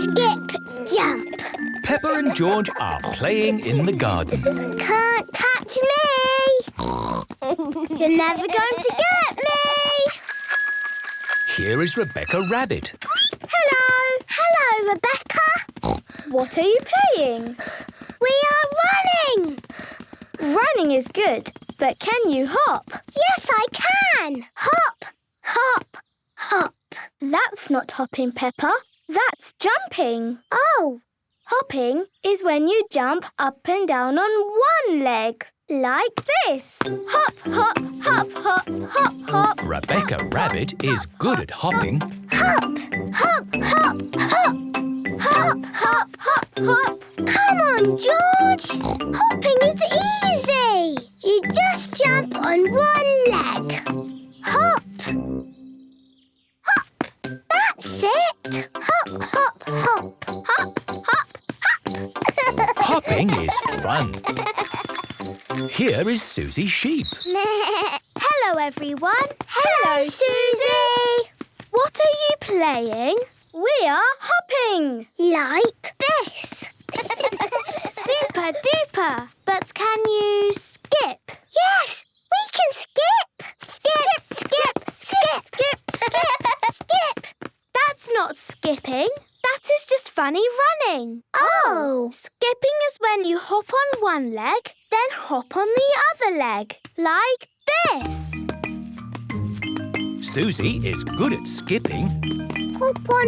skip, jump. Peppa and George are playing in the garden. Can't catch me. You're never going to get me. Here is Rebecca Rabbit. Hello. Hello, Rebecca. What are you playing? We are running. Running is good, but can you hop? Yes, I can. Hop, hop, hop. That's not hopping, Peppa. That's jumping. Oh. Hopping is when you jump up and down on one leg, like this. Hop, hop, hop, hop, hop, hop. Rebecca Rabbit is good at hopping. Hop, hop, hop, hop. Hop, hop, hop, hop. Come on, George. Hopping is easy. You just jump on one leg. Hop. Hop. That's it. Hop, hop, hop. Hop, hop, hop. Hopping is fun. Here is Susie Sheep. Hello, everyone. Hello, Susie. What are you playing? We are hopping. Like this. Super duper. But can you skip? Yes, we can skip. Skip, skip, skip, skip, skip, skip. That's not skipping. That is just funny running. Oh. Skipping is when you hop on one leg, then hop on the other leg, like this. Susie is good at skipping. Hop on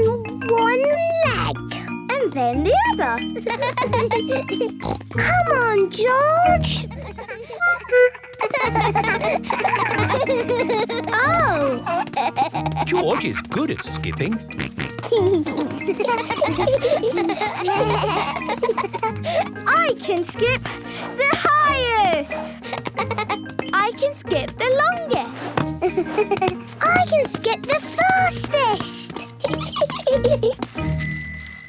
one leg. And then the other. Come on, George. Oh! George is good at skipping. I can skip the highest. I can skip the longest. I can skip the fastest.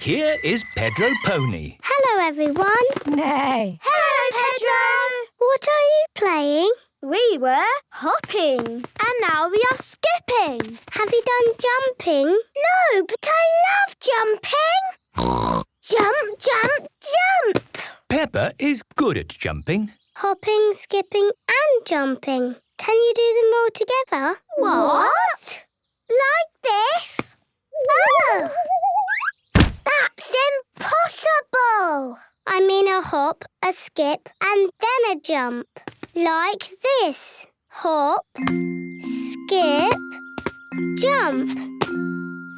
Here is Pedro Pony. Hello, everyone. Nay. Hello, Pedro. What are you playing? We were hopping, and now we are skipping. Have you done jumping? No, but I love jumping. Jump, jump, jump. Peppa is good at jumping. Hopping, skipping and jumping. Can you do them all together? What? Like this? Oh! That's impossible! I mean a hop, a skip and then a jump. Like this. Hop, skip, jump.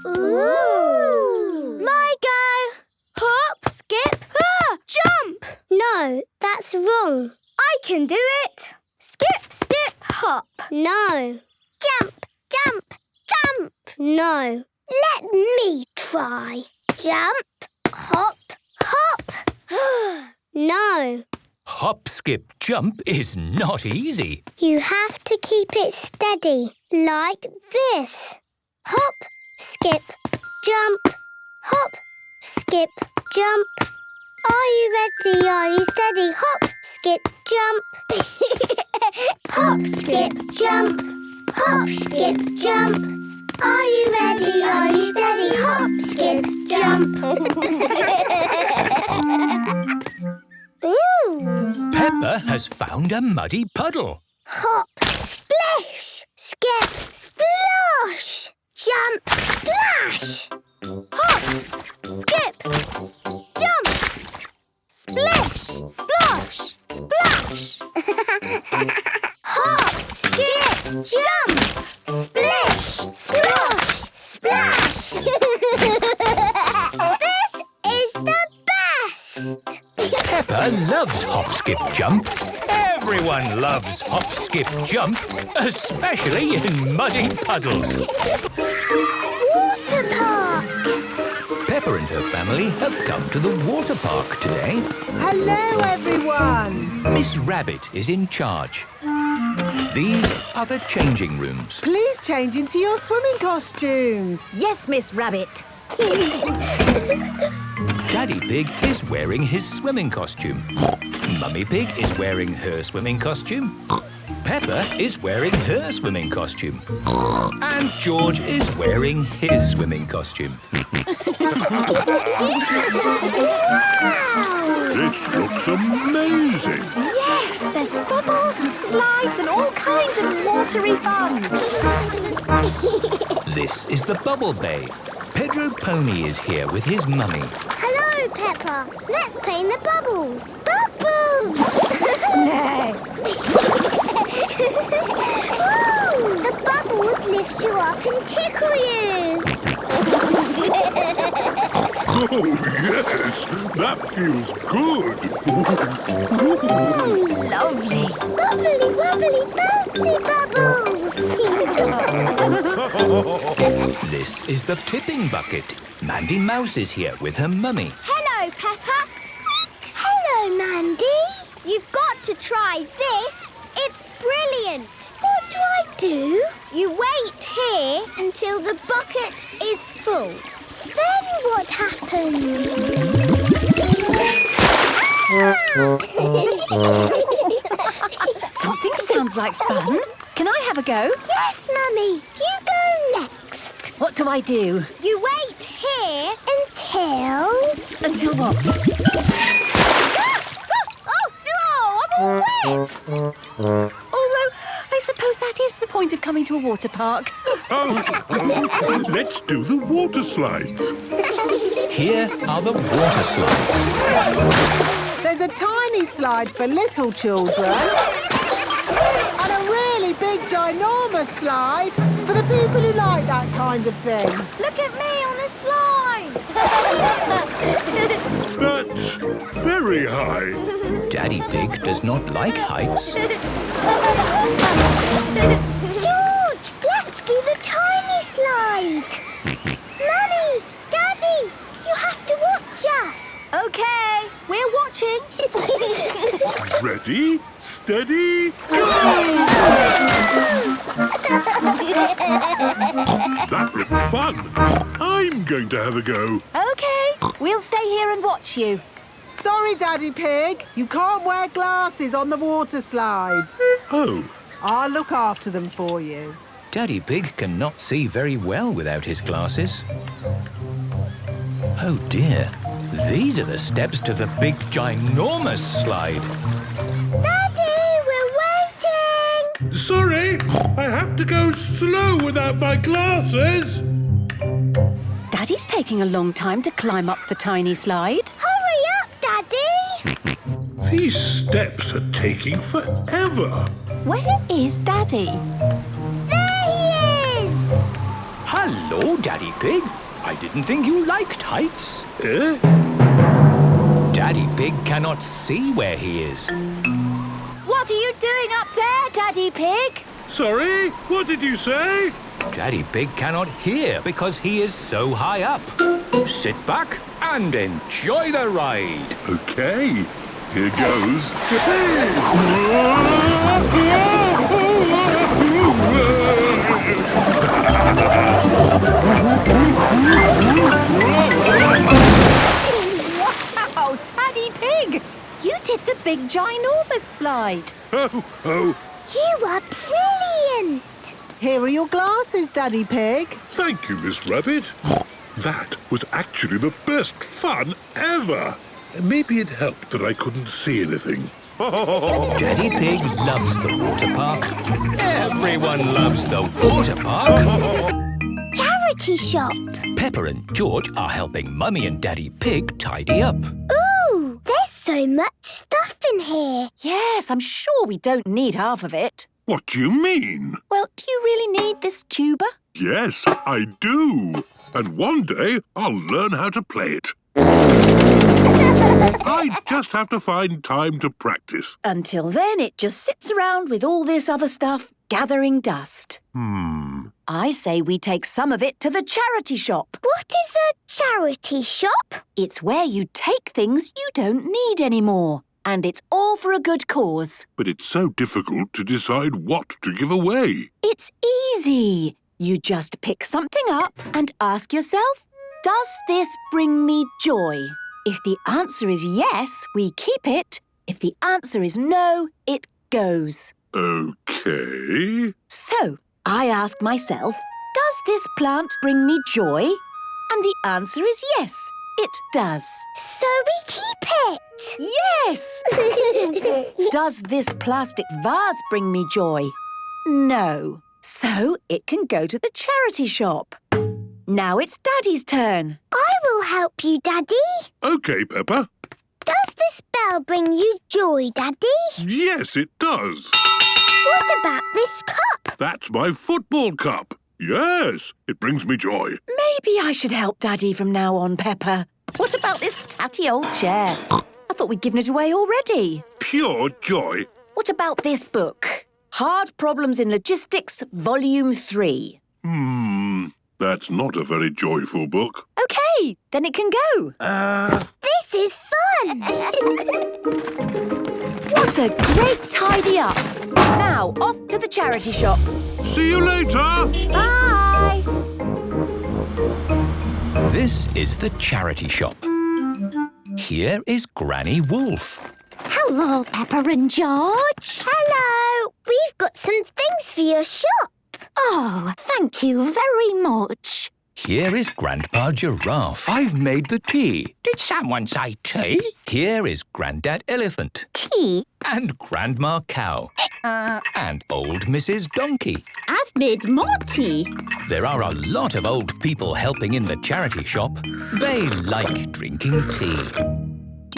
Ooh! My go! Hop, skip, jump! No, that's wrong. I can do it. Skip, skip, hop. No. Jump, jump, jump. No. Let me try. Jump, hop, hop. No. Hop, skip, jump is not easy. You have to keep it steady, like this. Hop, skip, jump. Hop, skip, jump. Are you ready? Are you steady? Hop, skip, jump. Hop, skip, jump. Hop, skip, jump. Are you ready? Are you steady? Hop, skip, jump. Ooh. Peppa has found a muddy puddle. Hop, splish. Skip, splosh. Jump, splash. Hop, skip, jump. Splish, splosh, splash. Hop, skip, jump. Splish, splosh, splash. This is the best. Peppa loves hop, skip, jump. Everyone loves hop, skip, jump, especially in muddy puddles. Water park. Peppa and her family have come to the water park today. Hello, everyone. Miss Rabbit is in charge. These are the changing rooms. Please change into your swimming costumes. Yes, Miss Rabbit. Daddy Pig is wearing his swimming costume. Mummy Pig is wearing her swimming costume. Peppa is wearing her swimming costume. And George is wearing his swimming costume. This looks amazing. Yes, there's bubbles and slides and all kinds of watery fun. This is the Bubble Bay. Pedro Pony is here with his mummy. Hello, Peppa. Let's play in the bubbles. Bubbles! Woo! The bubbles lift you up and tickle you. Oh, yes, that feels good. Lovely. Bubbly, wobbly, bouncy bubbles. This is the tipping bucket. Mandy Mouse is here with her mummy. Hello, Peppa. Hello, Mandy. You've got to try this. It's brilliant. What do I do? You wait here until the bucket is full. Then what happens? Something sounds like fun. Can I have a go? Yes, Mummy. You go next. What do I do? You wait here until... Until what? Oh, no! I'm all wet! Although, I suppose that is the point of coming to a water park. Oh, let's do the water slides. Here are the water slides. There's a tiny slide for little children and a really big, ginormous slide for the people who like that kind of thing. Look at me on the slide. That's very high. Daddy Pig does not like heights. George, let's do the tiny slide. Mummy, Daddy, you have to watch us. OK, we're watching. Ready, steady, go! That looked fun. I'm going to have a go. OK, we'll stay here and watch you. Sorry, Daddy Pig. You can't wear glasses on the water slides. Oh, I'll look after them for you. Daddy Pig cannot see very well without his glasses. Oh dear, these are the steps to the big, ginormous slide. Daddy, we're waiting. sorry. I have to go slow without my glasses. Daddy's taking a long time to climb up the tiny slide. Hurry up, Daddy. These steps are taking forever. Where is Daddy? There he is. Hello, Daddy Pig. I didn't think you liked heights. Eh? Daddy Pig cannot see where he is. What are you doing up there, Daddy Pig? Sorry, what did you say? Daddy Pig cannot hear because he is so high up. Sit back and enjoy the ride. Okay, here goes. Wow, Daddy Pig! You did the big ginormous slide. Oh, You are brilliant. Here are your glasses, Daddy Pig. thank you, Miss Rabbit. That was actually the best fun ever. Maybe it helped that I couldn't see anything. Daddy Pig loves the water park. Everyone loves the water park. Charity shop. Peppa and George are helping Mummy and Daddy Pig tidy up. Ooh, there's so much stuff in here. Yes, I'm sure we don't need half of it. What do you mean? Well, do you really need this tuba? Yes, I do. And one day I'll learn how to play it. I just have to find time to practice. Until then, it just sits around with all this other stuff, gathering dust. I say we take some of it to the charity shop. What is a charity shop? It's where you take things you don't need anymore. And it's all for a good cause. But it's so difficult to decide what to give away. It's easy. You just pick something up and ask yourself, does this bring me joy? If the answer is yes, we keep it. If the answer is no, it goes. OK. So, I ask myself, does this plant bring me joy? And the answer is yes, it does. So we keep it. Yes! Does this plastic vase bring me joy? No. So it can go to the charity shop. Now it's Daddy's turn. I will help you, Daddy. OK, Peppa. Does this bell bring you joy, Daddy? Yes, it does. What about this cup? That's my football cup. Yes, it brings me joy. Maybe I should help Daddy from now on, Peppa. What about this tatty old chair? I thought we'd given it away already. Pure joy. What about this book? Hard Problems in Logistics, Volume 3. That's not a very joyful book. OK, then it can go. This is fun. What a great tidy up. Now, off to the charity shop. See you later. Bye. This is the charity shop. Here is Granny Wolf. Hello, Peppa and George. Hello. We've got some things for your shop. Oh, thank you very much. Here is Grandpa Giraffe. I've made the tea. Did someone say tea? Here is Grandad Elephant. Tea? And Grandma Cow. And old Mrs. Donkey. I've made more tea. There are a lot of old people helping in the charity shop. They like drinking tea.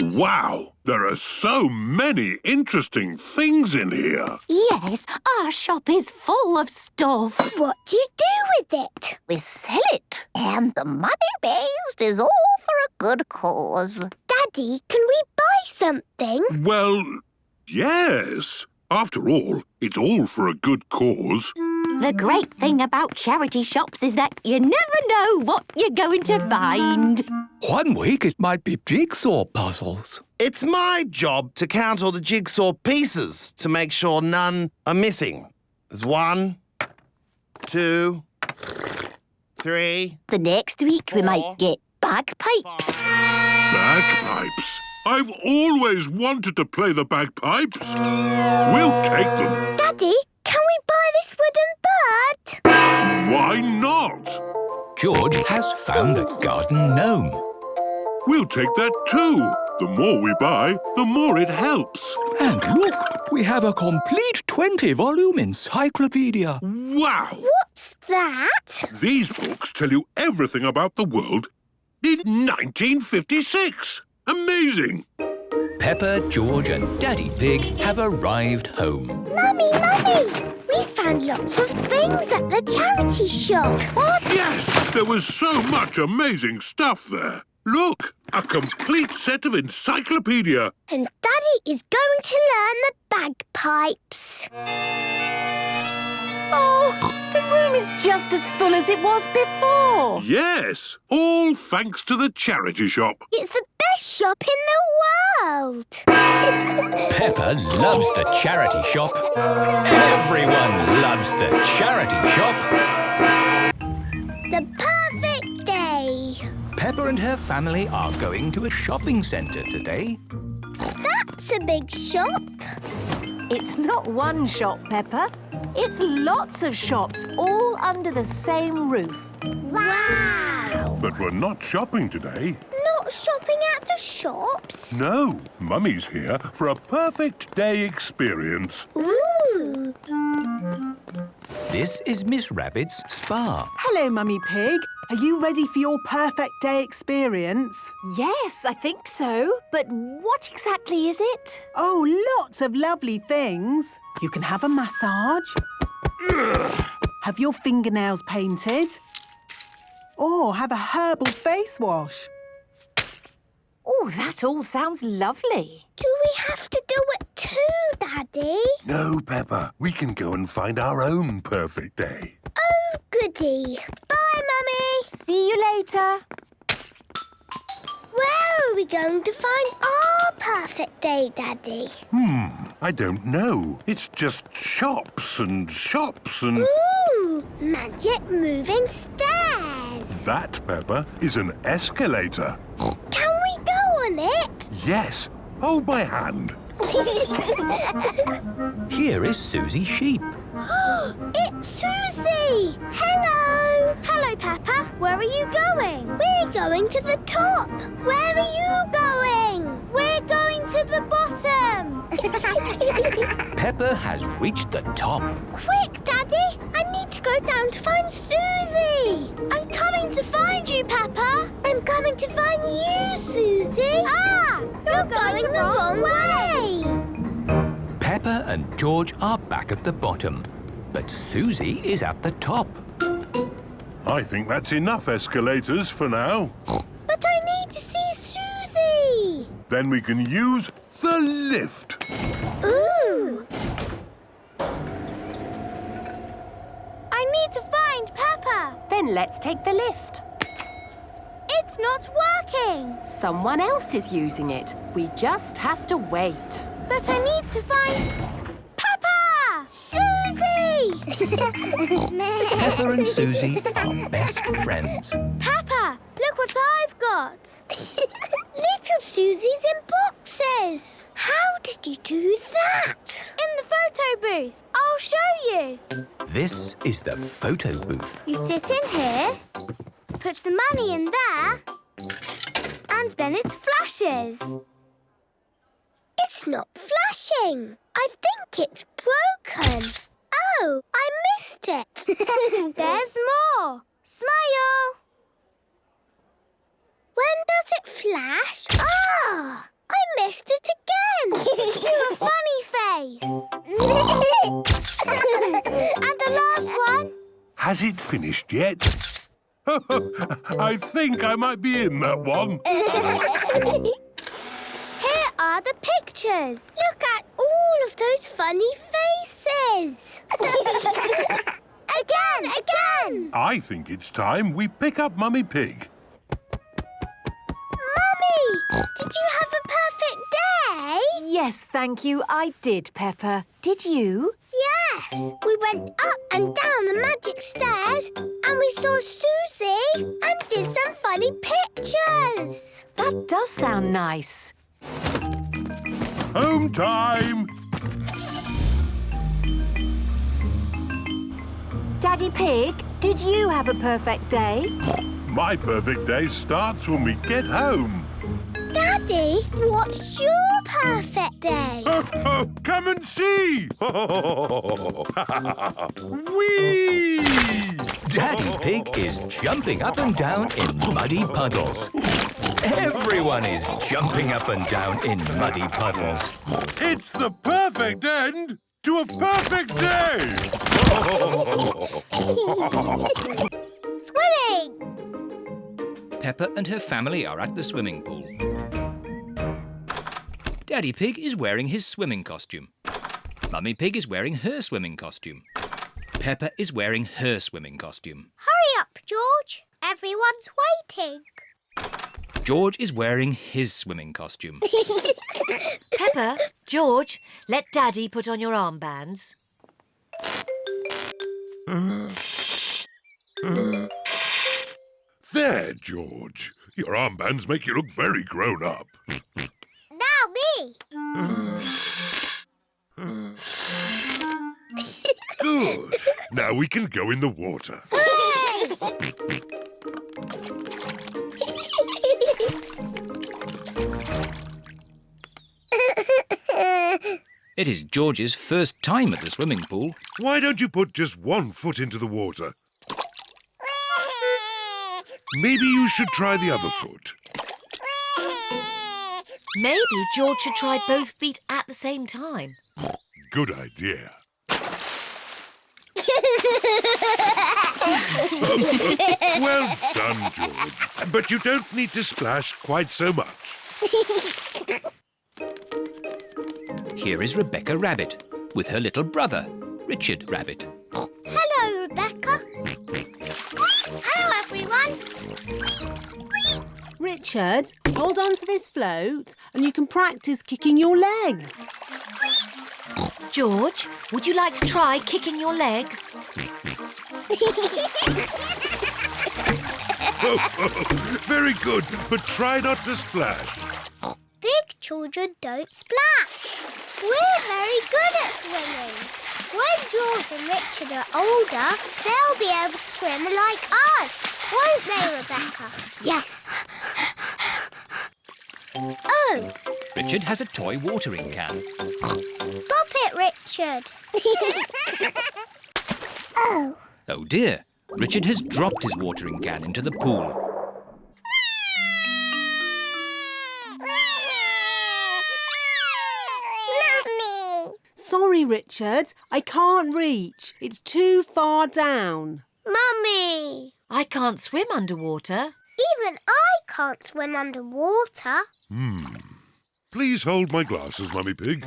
Wow, there are so many interesting things in here. Yes, our shop is full of stuff. What do you do with it? We sell it, and the money raised is all for a good cause. Daddy, can we buy something? Well, yes. After all, it's all for a good cause. The great thing about charity shops is that you never know what you're going to find. One week it might be jigsaw puzzles. It's my job to count all the jigsaw pieces to make sure none are missing. There's 1, 2, 3. The next week we might get bagpipes. Bagpipes? I've always wanted to play the bagpipes. We'll take them. Daddy, can we buy this wooden bird? Why not? George has found a garden gnome. We'll take that too. The more we buy, the more it helps. And look, we have a complete 20-volume encyclopedia. Wow! What's that? These books tell you everything about the world in 1956. Amazing! Peppa, George and Daddy Pig have arrived home. Mummy! We found lots of things at the charity shop. What? Yes! There was so much amazing stuff there. Look, a complete set of encyclopedia. And Daddy is going to learn the bagpipes. Oh, the room is just as full as it was before. Yes, all thanks to the charity shop. It's the best shop in the world. Peppa loves the charity shop. Everyone loves the charity shop. The perfect day. Peppa and her family are going to a shopping centre today. That's a big shop. It's not one shop, Peppa. It's lots of shops, all under the same roof. Wow. But we're not shopping today. Not shopping at the shops? No, Mummy's here for a perfect day experience. Ooh. This is Miss Rabbit's spa. Hello, Mummy Pig. Are you ready for your perfect day experience? Yes, I think so. But what exactly is it? Oh, lots of lovely things. You can have a massage. Have your fingernails painted. Or have a herbal face wash. Oh, that all sounds lovely. Do we have to do it too, Daddy? No, Peppa. We can go and find our own perfect day. Oh, goody. Bye, Mummy. See you later. Where are we going to find our perfect day, Daddy? I don't know. It's just shops and shops and... Ooh, magic moving stairs. That, Peppa, is an escalator. Can we go on it? Yes. Hold my hand. Here is Susie Sheep. It's Susie! Hello! Hello, Peppa. Where are you going? We're going to the top. Where are you going? We're going to the bottom. Peppa has reached the top. Quick, Daddy! I need to go down to find Susie. I'm coming to find you, Peppa. I'm coming to find you, Susie. Ah! You're going the wrong way. Peppa and George are back at the bottom, but Susie is at the top. I think that's enough escalators for now. But I need to see Susie. Then we can use the lift. Ooh! I need to find Peppa. Then let's take the lift. It's not working. Someone else is using it. We just have to wait. But I need to find Peppa! Susie! Peppa and Susie are best friends. Peppa, look what I've got. Little Susie's in boxes. How did you do that? In the photo booth. I'll show you. This is the photo booth. You sit in here, put the money in there, and then it flashes. It's not flashing. I think it's broken. Oh, I missed it. There's more. Smile. When does it flash? Ah! I missed it again. Do a funny face. And the last one. Has it finished yet? I think I might be in that one. Here are the pictures. Look at all of those funny faces. Again! I think it's time we pick up Mummy Pig. Mummy, did you have a perfect day? Yes, thank you, I did, Peppa. Did you? Yes. We went up and down the magic stairs and we saw Susie and did some funny pictures. That does sound nice. Home time! Daddy Pig, did you have a perfect day? My perfect day starts when we get home. Daddy, what's your perfect day? Come and see! Whee! Daddy Pig is jumping up and down in muddy puddles. Everyone is jumping up and down in muddy puddles. It's the perfect end to a perfect day! Swimming! Peppa and her family are at the swimming pool. Daddy Pig is wearing his swimming costume. Mummy Pig is wearing her swimming costume. Peppa is wearing her swimming costume. Hurry up, George. Everyone's waiting. George is wearing his swimming costume. Peppa, George, let Daddy put on your armbands. There, George. Your armbands make you look very grown up. Now me. Good. Now we can go in the water. It is George's first time at the swimming pool. Why don't you put just one foot into the water? Maybe you should try the other foot. Maybe George should try both feet at the same time. Good idea. Well done, George. But you don't need to splash quite so much. Here is Rebecca Rabbit with her little brother, Richard Rabbit. Hello, Rebecca. Hello, everyone. Richard, hold on to this float and you can practice kicking your legs. George, would you like to try kicking your legs? Very good, but try not to splash. Big children don't splash. We're very good at swimming. When George and Richard are older, they'll be able to swim like us. Won't they, Rebecca? Yes. Oh, Richard has a toy watering can. stop it, Richard. Oh. Oh dear, Richard has dropped his watering can into the pool. Mummy. Sorry, Richard. I can't reach. It's too far down. Mummy. I can't swim underwater. Even I can't swim underwater. Please hold my glasses, Mummy Pig.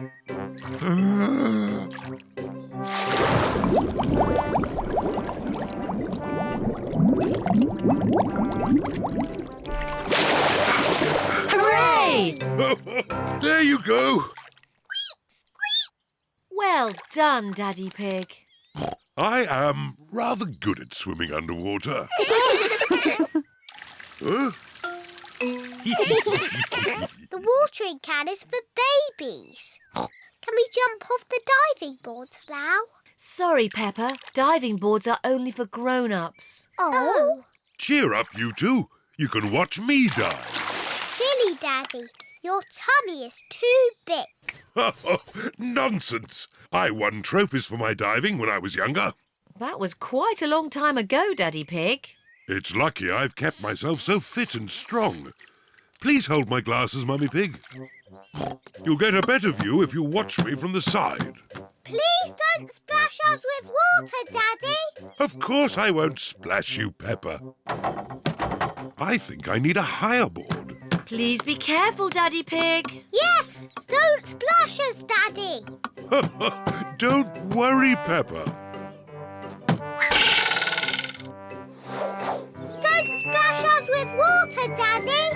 Hooray! There you go. Well done, Daddy Pig. I am rather good at swimming underwater. Huh? The watering can is for babies. Can we jump off the diving boards now? Sorry, Peppa. Diving boards are only for grown-ups. Oh. Cheer up, you two. You can watch me dive. Silly Daddy. Your tummy is too big. Nonsense. I won trophies for my diving when I was younger. That was quite a long time ago, Daddy Pig. It's lucky I've kept myself so fit and strong. Please hold my glasses, Mummy Pig. You'll get a better view if you watch me from the side. Please don't splash us with water, Daddy. Of course I won't splash you, Peppa. I think I need a higher board. Please be careful, Daddy Pig. Yes, don't splash us, Daddy. Don't worry, Peppa. Don't splash us with water, Daddy.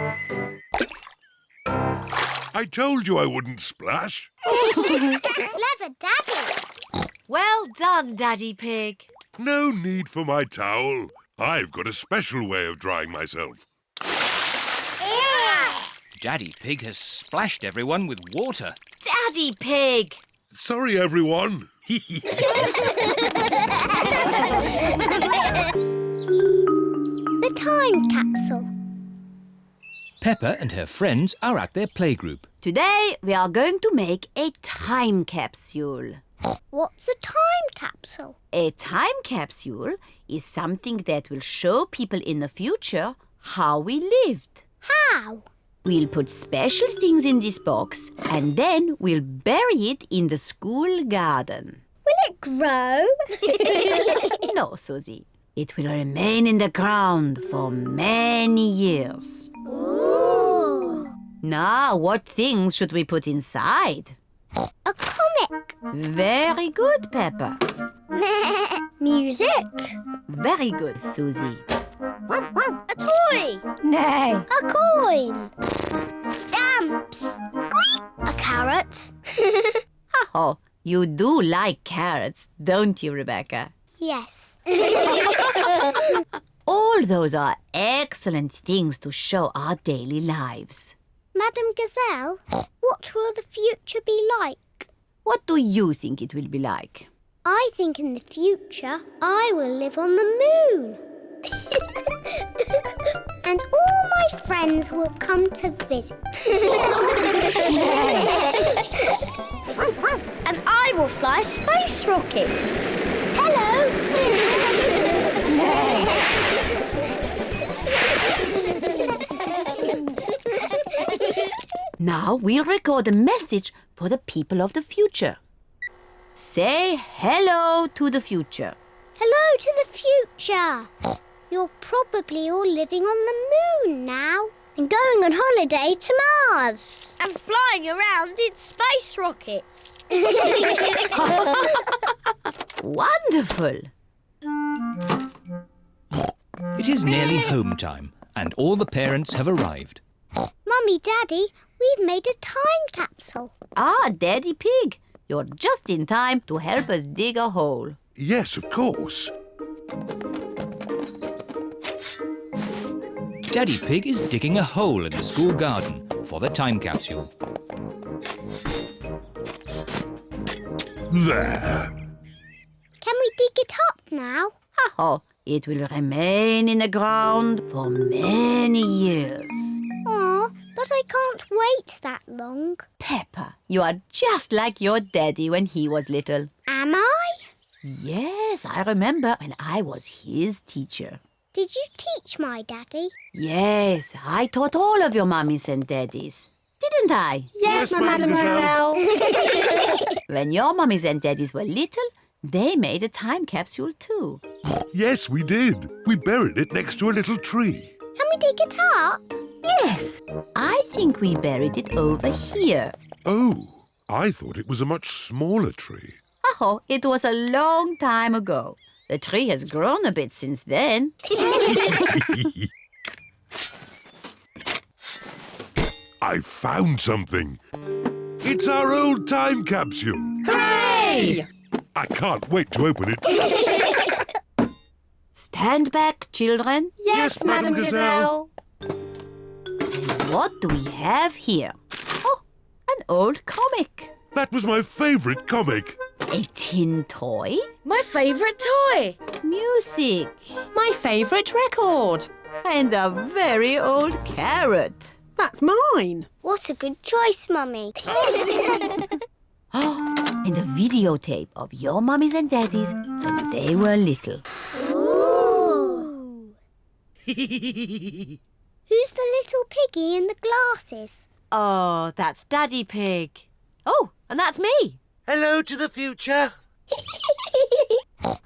I told you I wouldn't splash. Clever Daddy. Well done, Daddy Pig. No need for my towel. I've got a special way of drying myself. Daddy Pig has splashed everyone with water. Daddy Pig! Sorry, everyone. The Time Capsule. Peppa and her friends are at their playgroup. Today we are going to make a time capsule. What's a time capsule? A time capsule is something that will show people in the future how we lived. How? We'll put special things in this box and then we'll bury it in the school garden. Will it grow? No, Susie. It will remain in the ground for many years. Ooh. Now, what things should we put inside? A comic. Very good, Peppa. Music. Very good, Susie. A toy. No. A coin. Stamps. A carrot. Oh, you do like carrots, don't you, Rebecca? Yes. All those are excellent things to show our daily lives. Madam Gazelle, what will the future be like? What do you think it will be like? I think in the future I will live on the moon. And all my friends will come to visit. And I will fly a space rocket. Hello! Now we'll record a message for the people of the future. Say hello to the future. Hello to the future. You're probably all living on the moon now and going on holiday to Mars. And flying around in space rockets. Wonderful! It is nearly home time and all the parents have arrived. Mummy, Daddy, we've made a time capsule. Ah, Daddy Pig, you're just in time to help us dig a hole. Yes, of course. Daddy Pig is digging a hole in the school garden for the time capsule. There. Can we dig it up now? Oh, it will remain in the ground for many years. Aw, but I can't wait that long. Peppa, you are just like your daddy when he was little. Am I? Yes, I remember when I was his teacher. Did you teach my daddy? Yes, I taught all of your mummies and daddies. Didn't I? Yes, mademoiselle. When your mummies and daddies were little, they made a time capsule too. Yes, we did. We buried it next to a little tree. Can we dig it up? Yes, I think we buried it over here. Oh, I thought it was a much smaller tree. Oh, it was a long time ago. The tree has grown a bit since then. I found something. It's our old time capsule. Hooray! I can't wait to open it. Stand back, children. Yes, mademoiselle. What do we have here? Oh, an old comic. That was my favourite comic. A tin toy. My favourite toy. Music. My favourite record. And a very old carrot. That's mine. What a good choice, Mummy. And a videotape of your mummies and daddies when they were little. Ooh. Who's the little piggy in the glasses? Oh, that's Daddy Pig. Oh, and that's me. Hello to the future.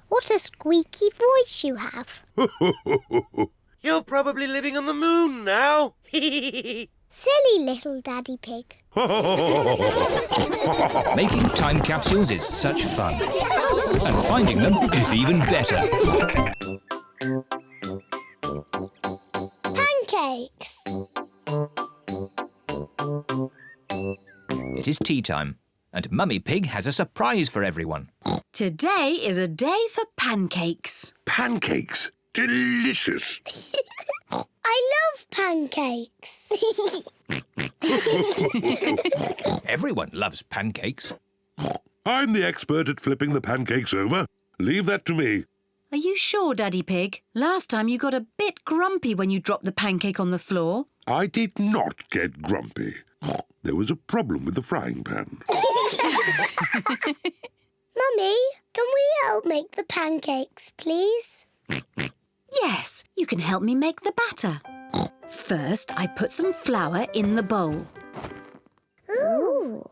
What a squeaky voice you have. You're probably living on the moon now. Silly little Daddy Pig. Making time capsules is such fun. And finding them is even better. Pancakes. It is tea time, and Mummy Pig has a surprise for everyone. Today is a day for pancakes. Pancakes. Delicious. I love pancakes. Everyone loves pancakes. I'm the expert at flipping the pancakes over. Leave that to me. Are you sure, Daddy Pig? Last time you got a bit grumpy when you dropped the pancake on the floor. I did not get grumpy. There was a problem with the frying pan. Mummy, can we help make the pancakes, please? Yes, you can help me make the batter. First, I put some flour in the bowl. Ooh.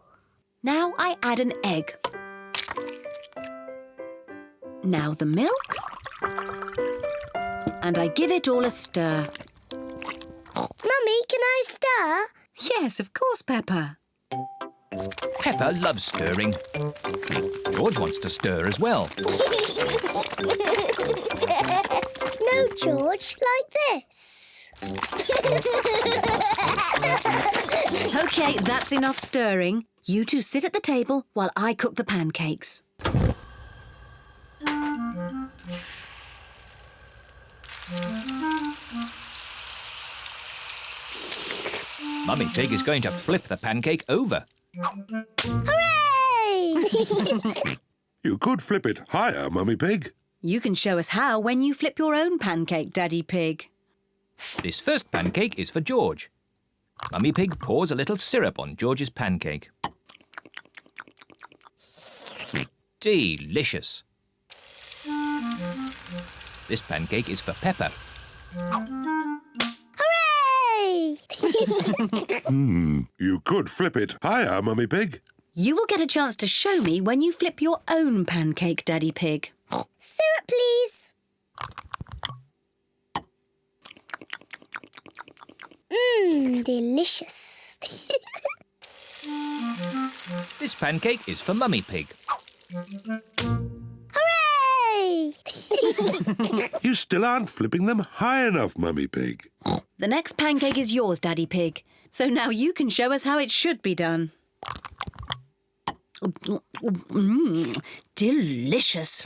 Now I add an egg. Now the milk. And I give it all a stir. Mummy, can I stir? Yes, of course, Peppa. Peppa loves stirring. George wants to stir as well. No, George, like this. OK, that's enough stirring. You two sit at the table while I cook the pancakes. Mummy Pig is going to flip the pancake over. Hooray! You could flip it higher, Mummy Pig. You can show us how when you flip your own pancake, Daddy Pig. This first pancake is for George. Mummy Pig pours a little syrup on George's pancake. Delicious. This pancake is for Peppa. Hooray! You could flip it higher, Mummy Pig. You will get a chance to show me when you flip your own pancake, Daddy Pig. Syrup, please. Delicious. This pancake is for Mummy Pig. Hooray! You still aren't flipping them high enough, Mummy Pig. The next pancake is yours, Daddy Pig. So now you can show us how it should be done. Delicious.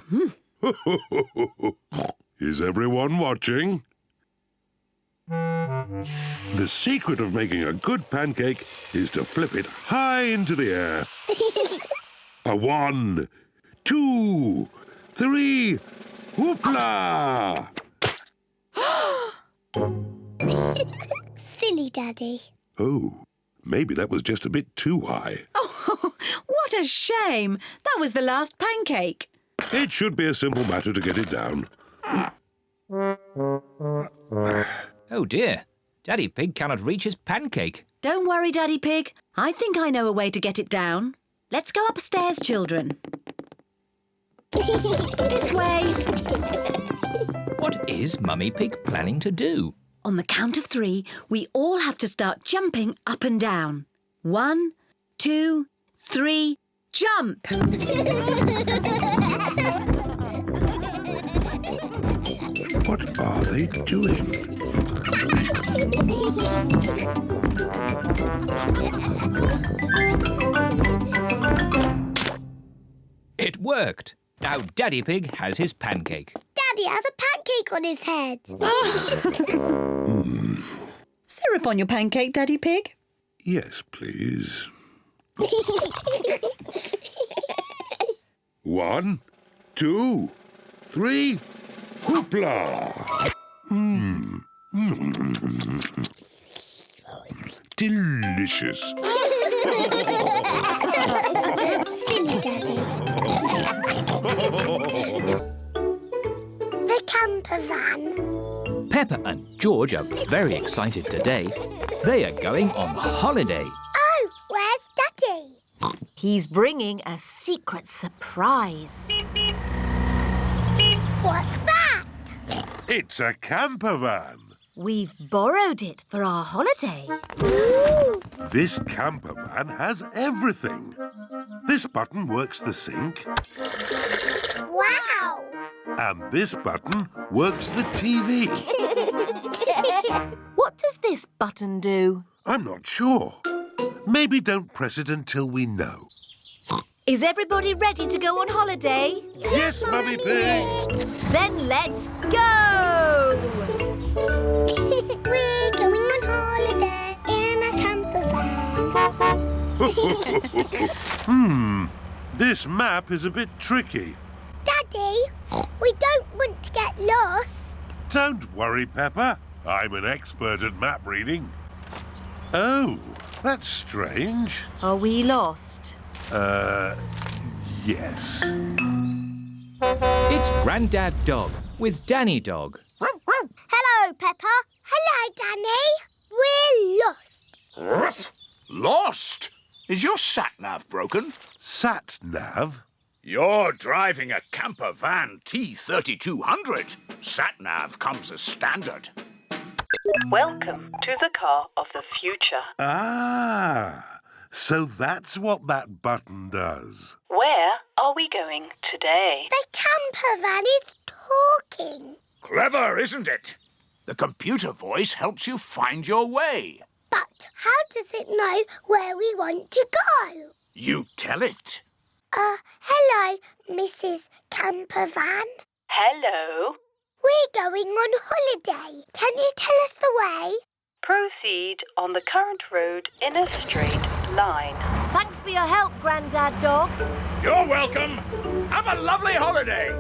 Is everyone watching? The secret of making a good pancake is to flip it high into the air. A 1, 2, 3, whoopla! Silly Daddy. Oh, maybe that was just a bit too high. Oh, what a shame. That was the last pancake. It should be a simple matter to get it down. Oh dear, Daddy Pig cannot reach his pancake. Don't worry, Daddy Pig. I think I know a way to get it down. Let's go upstairs, children. This way. What is Mummy Pig planning to do? On the count of 3, we all have to start jumping up and down. 1, 2, 3, jump! What are they doing? It worked. Now Daddy Pig has his pancake. Daddy has a pancake on his head. Syrup on your pancake, Daddy Pig? Yes, please. 1, 2, 3, whoopla! Delicious. Silly Daddy. The camper van. Peppa and George are very excited today. They are going on holiday. Oh, where's Daddy? He's bringing a secret surprise. What's that? It's a camper van. We've borrowed it for our holiday. Ooh. This camper van has everything. This button works the sink. Wow. And this button works the TV. What does this button do? I'm not sure. Maybe don't press it until we know. Is everybody ready to go on holiday? Yes, Mummy Pig! Then let's go! We're going on holiday in a camper van. This map is a bit tricky. Daddy, we don't want to get lost. Don't worry, Peppa. I'm an expert at map reading. Oh, that's strange. Are we lost? Yes. It's Grandad Dog with Danny Dog. Hello, Peppa. Hello, Danny. We're lost. Lost? Is your sat-nav broken? Sat-nav? You're driving a camper van T3200. Sat-nav comes as standard. Welcome to the car of the future. Ah, so that's what that button does. Where are we going today? The camper van is talking. Clever, isn't it? The computer voice helps you find your way. But how does it know where we want to go? You tell it. Hello, Mrs. Camper Van. Hello. We're going on holiday. Can you tell us the way? Proceed on the current road in a straight line. Thanks for your help, Grandad Dog. You're welcome. Have a lovely holiday.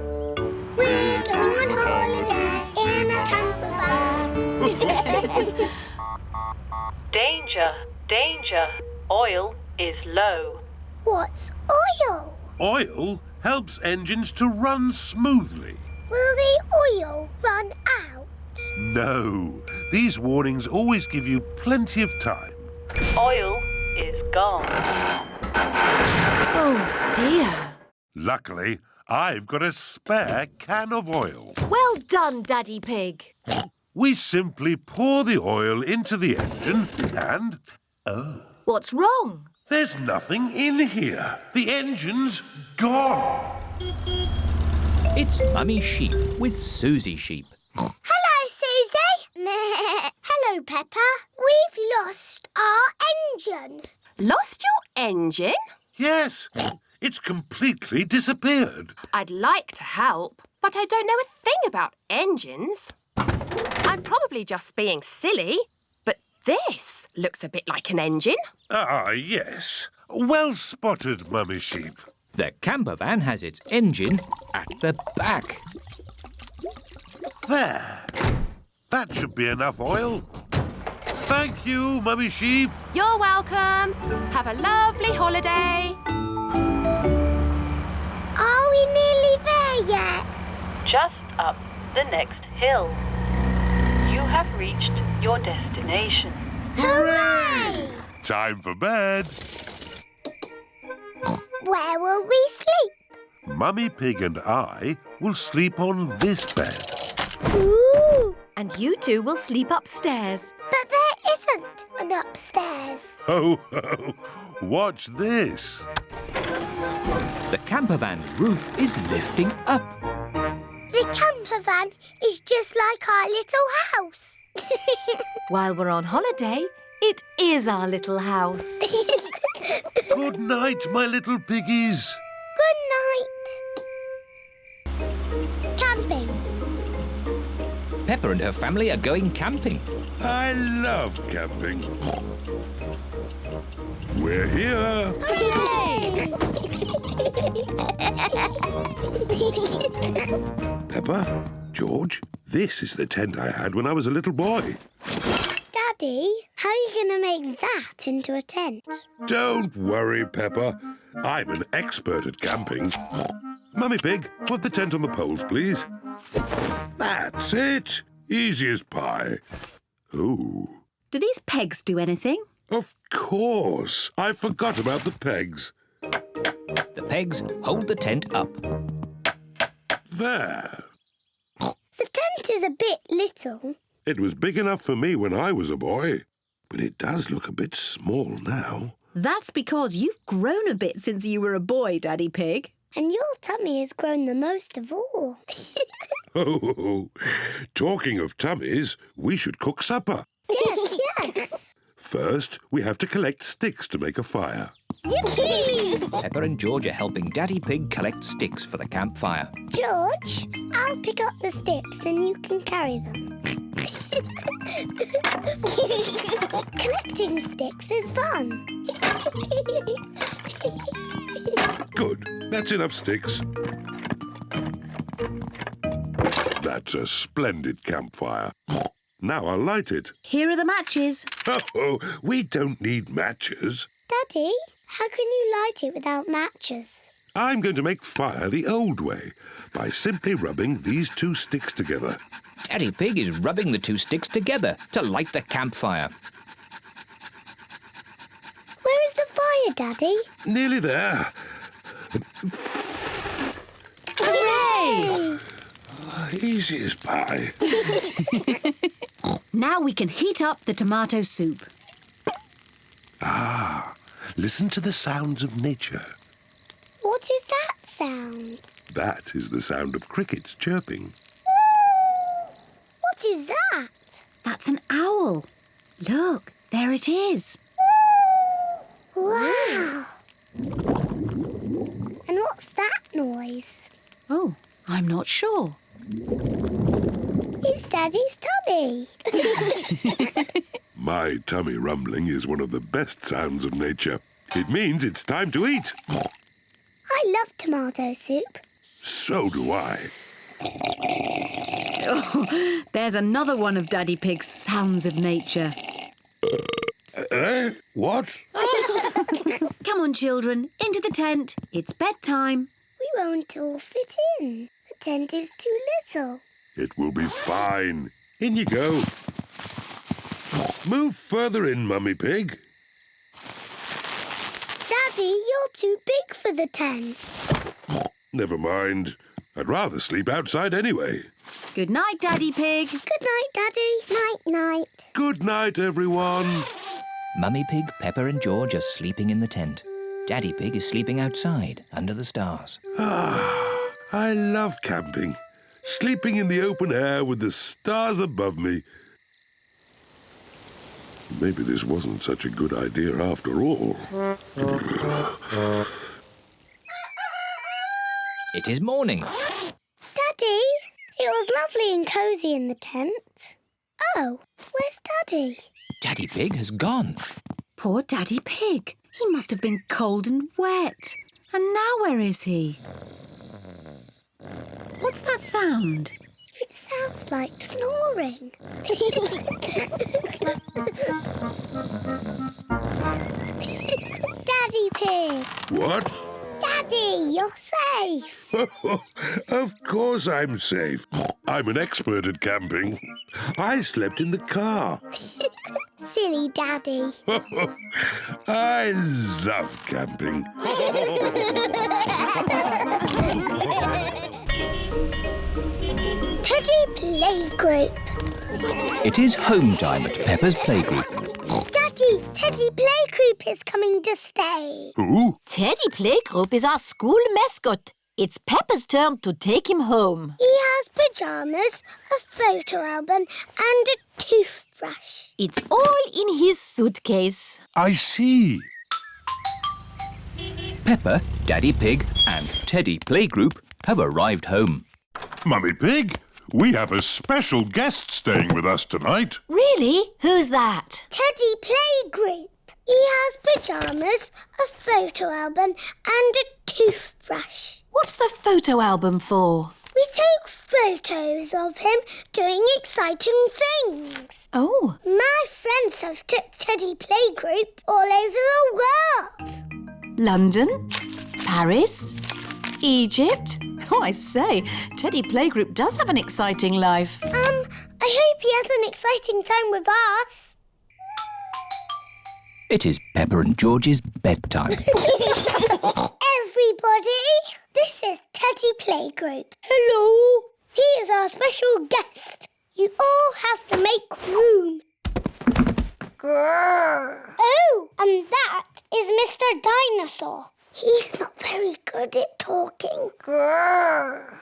We're going on holiday in a camper van. Danger, danger. Oil is low. What's oil? Oil helps engines to run smoothly. Will the oil run out? No, these warnings always give you plenty of time. Oil is gone. Oh, dear. Luckily, I've got a spare can of oil. Well done, Daddy Pig. We simply pour the oil into the engine and... Oh, What's wrong? there's nothing in here. The engine's gone. It's Mummy Sheep with Susie Sheep. Hello, Susie. Hello, Peppa. We've lost our engine. Lost your engine? Yes, it's completely disappeared. I'd like to help, but I don't know a thing about engines. I'm probably just being silly, but this looks a bit like an engine. Ah, yes. Well spotted, Mummy Sheep. The camper van has its engine at the back. There. That should be enough oil. Thank you, Mummy Sheep. You're welcome. Have a lovely holiday. Are we nearly there yet? Just up the next hill. You have reached your destination. Hooray! Time for bed. Where will we sleep? Mummy Pig and I will sleep on this bed. Ooh! And you two will sleep upstairs. But there isn't an upstairs. Ho, ho! Watch this. The camper van's roof is lifting up. The camper van is just like our little house. While we're on holiday, it is our little house. Good night, my little piggies. Good night. Camping. Peppa and her family are going camping. I love camping. We're here. Peppa, George, this is the tent I had when I was a little boy. Daddy, how are you going to make that into a tent? Don't worry, Peppa. I'm an expert at camping. Mummy Pig, put the tent on the poles, please. That's it. Easy as pie. Ooh. Do these pegs do anything? Of course. I forgot about the pegs. The pegs hold the tent up. There. The tent is a bit little. It was big enough for me when I was a boy, but it does look a bit small now. That's because you've grown a bit since you were a boy, Daddy Pig. And your tummy has grown the most of all. Oh, talking of tummies, we should cook supper. Yes. First, we have to collect sticks to make a fire. Yippee! Peppa and George are helping Daddy Pig collect sticks for the campfire. George, I'll pick up the sticks and you can carry them. Collecting sticks is fun. Good. That's enough sticks. That's a splendid campfire. Now I'll light it. Here are the matches. Oh, we don't need matches. Daddy, how can you light it without matches? I'm going to make fire the old way by simply rubbing these two sticks together. Daddy Pig is rubbing the two sticks together to light the campfire. Where is the fire, Daddy? Nearly there. Hooray! Easy as pie. Now we can heat up the tomato soup. Ah, listen to the sounds of nature. What is that sound? That is the sound of crickets chirping. What is that? That's an owl. Look, there it is. Wow! And what's that noise? Oh, I'm not sure. It's Daddy's tummy. My tummy rumbling is one of the best sounds of nature. It means it's time to eat. I love tomato soup. So do I. Oh, there's another one of Daddy Pig's sounds of nature. What? Come on, children, into the tent. It's bedtime. We won't all fit in. The tent is too little. It will be fine. In you go. Move further in, Mummy Pig. Daddy, you're too big for the tent. Never mind. I'd rather sleep outside anyway. Good night, Daddy Pig. Good night, Daddy. Night-night. Good night, everyone. Mummy Pig, Peppa and George are sleeping in the tent. Daddy Pig is sleeping outside under the stars. Ah, I love camping. Sleeping in the open air with the stars above me. Maybe this wasn't such a good idea after all. It is morning. Daddy, it was lovely and cosy in the tent. Oh, where's Daddy? Daddy Pig has gone. Poor Daddy Pig. He must have been cold and wet. And now where is he? What's that sound? It sounds like snoring. Daddy Pig! What? Daddy, you're safe! Of course I'm safe. I'm an expert at camping. I slept in the car. Silly Daddy. I love camping. Teddy Playgroup. It is home time at Peppa's playgroup. Daddy, Teddy Playgroup is coming to stay. Who? Teddy Playgroup is our school mascot. It's Peppa's turn to take him home. He has pyjamas, a photo album and a toothbrush. It's all in his suitcase. I see. Peppa, Daddy Pig and Teddy Playgroup have arrived home. Mummy Pig, we have a special guest staying with us tonight. Really? Who's that? Teddy Playgroup. He has pyjamas, a photo album and a toothbrush. What's the photo album for? We took photos of him doing exciting things. Oh. My friends have took Teddy Playgroup all over the world. London? Paris? Egypt? Oh, I say, Teddy Playgroup does have an exciting life. I hope he has an exciting time with us. It is Peppa and George's bedtime. Everybody, this is Teddy Playgroup. Hello. He is our special guest. You all have to make room. Grrr. Oh, and that is Mr. Dinosaur. He's not very good at talking. Grrr.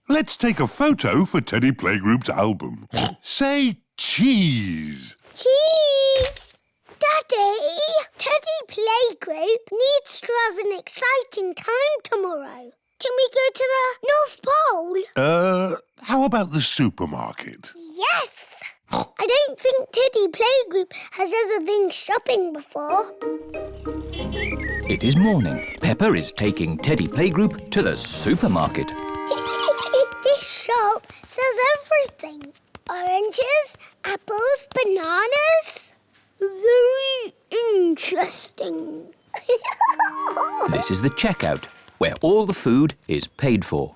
Let's take a photo for Teddy Playgroup's album. Say cheese. Cheese. Daddy, Teddy Playgroup needs to have an exciting time tomorrow. Can we go to the North Pole? How about the supermarket? Yes! I don't think Teddy Playgroup has ever been shopping before. It is morning. Peppa is taking Teddy Playgroup to the supermarket. This shop sells everything. Oranges, apples, bananas. Very interesting. This is the checkout, where all the food is paid for.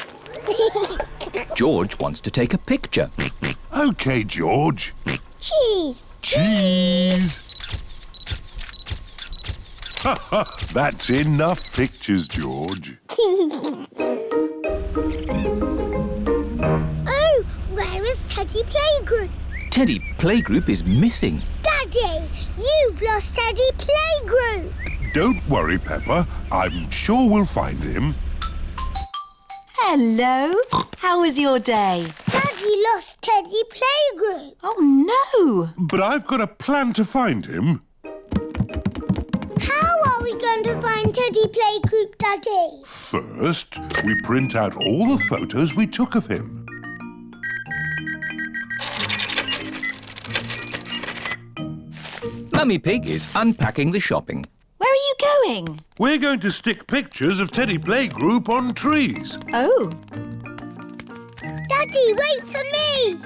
George wants to take a picture. OK, George. Cheese. Cheese. That's enough pictures, George. Oh, where is Teddy Playgroup? Teddy Playgroup is missing. Daddy, you've lost Teddy Playgroup. Don't worry, Peppa. I'm sure we'll find him. Hello. How was your day? Daddy lost Teddy Playgroup. Oh, no. But I've got a plan to find him. How are we going to find Teddy Playgroup, Daddy? First, we print out all the photos we took of him. Mummy Pig is unpacking the shopping. Where are you going? We're going to stick pictures of Teddy Playgroup on trees. Oh. Daddy, wait for me!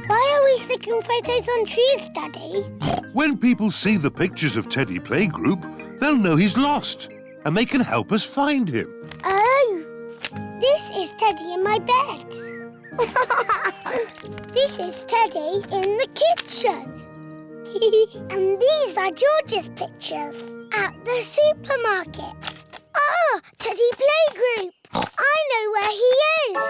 Why are we sticking photos on trees, Daddy? When people see the pictures of Teddy Playgroup, they'll know he's lost, and they can help us find him. Oh, this is Teddy in my bed. This is Teddy in the kitchen. And these are George's pictures at the supermarket. Ah, Teddy Playgroup. I know where he is.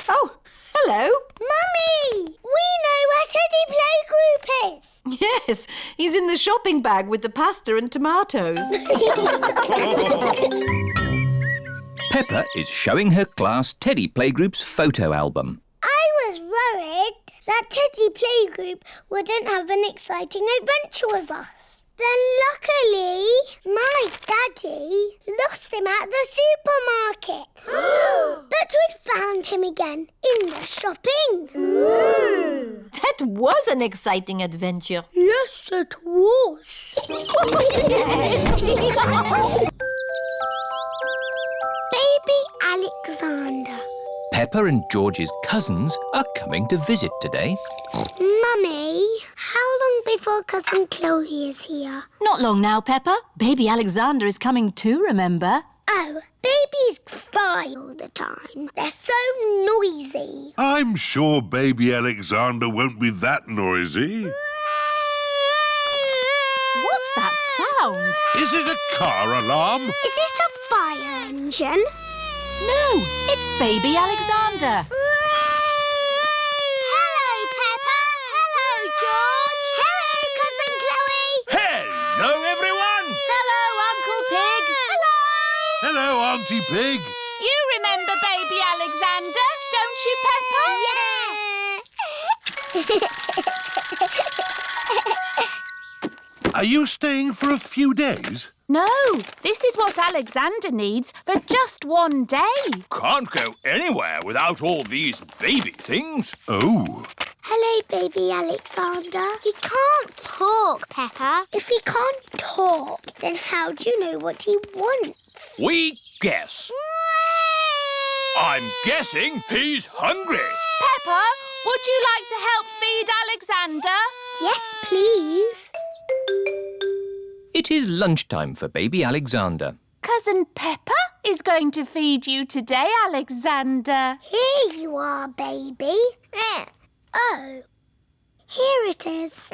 Oh, hello. Mummy, we know where Teddy Playgroup is. Yes, he's in the shopping bag with the pasta and tomatoes. Peppa is showing her class Teddy Playgroup's photo album. I was worried that Teddy Playgroup wouldn't have an exciting adventure with us. Then luckily, my daddy lost him at the supermarket. But we found him again in the shopping. That That was an exciting adventure. Yes, it was. Baby Alexander. Peppa and George's cousins are coming to visit today. Mummy, how long before Cousin Chloe is here? Not long now, Peppa. Baby Alexander is coming too, remember? Oh, babies cry all the time. They're so noisy. I'm sure baby Alexander won't be that noisy. What's that sound? Is it a car alarm? Is it a fire engine? No, it's baby Alexander. Hello, Peppa. Hello, George. Hello, Cousin Chloe. Hello, everyone! Hello, Uncle Pig. Hello. Hello, Auntie Pig. You remember baby Alexander, don't you, Peppa? Are you staying for a few days? No, this is what Alexander needs for just one day. Can't go anywhere without all these baby things. Oh. Hello, baby Alexander. He can't talk, Peppa. If he can't talk, then how do you know what he wants? We guess. I'm guessing he's hungry. Peppa, would you like to help feed Alexander? Yes, please. It is lunchtime for baby Alexander. Cousin Peppa is going to feed you today, Alexander. Here you are, baby. Oh, here it is.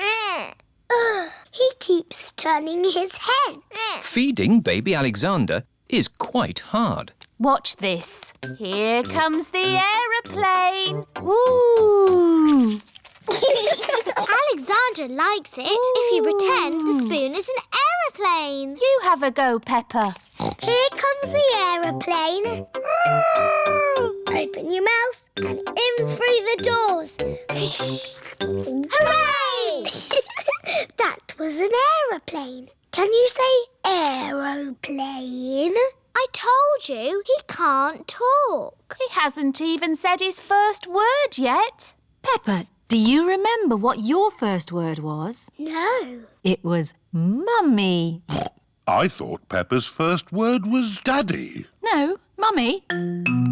He keeps turning his head. Feeding baby Alexander is quite hard. Watch this. Here comes the aeroplane. Woo! Alexander likes it if you pretend the spoon is an aeroplane. You have a go, Peppa. Here comes the aeroplane. Open your mouth and in through the doors. Hooray! That was an aeroplane. Can you say aeroplane? I told you he can't talk. He hasn't even said his first word yet. Peppa, do you remember what your first word was? No. It was Mummy. I thought Peppa's first word was Daddy. No, Mummy.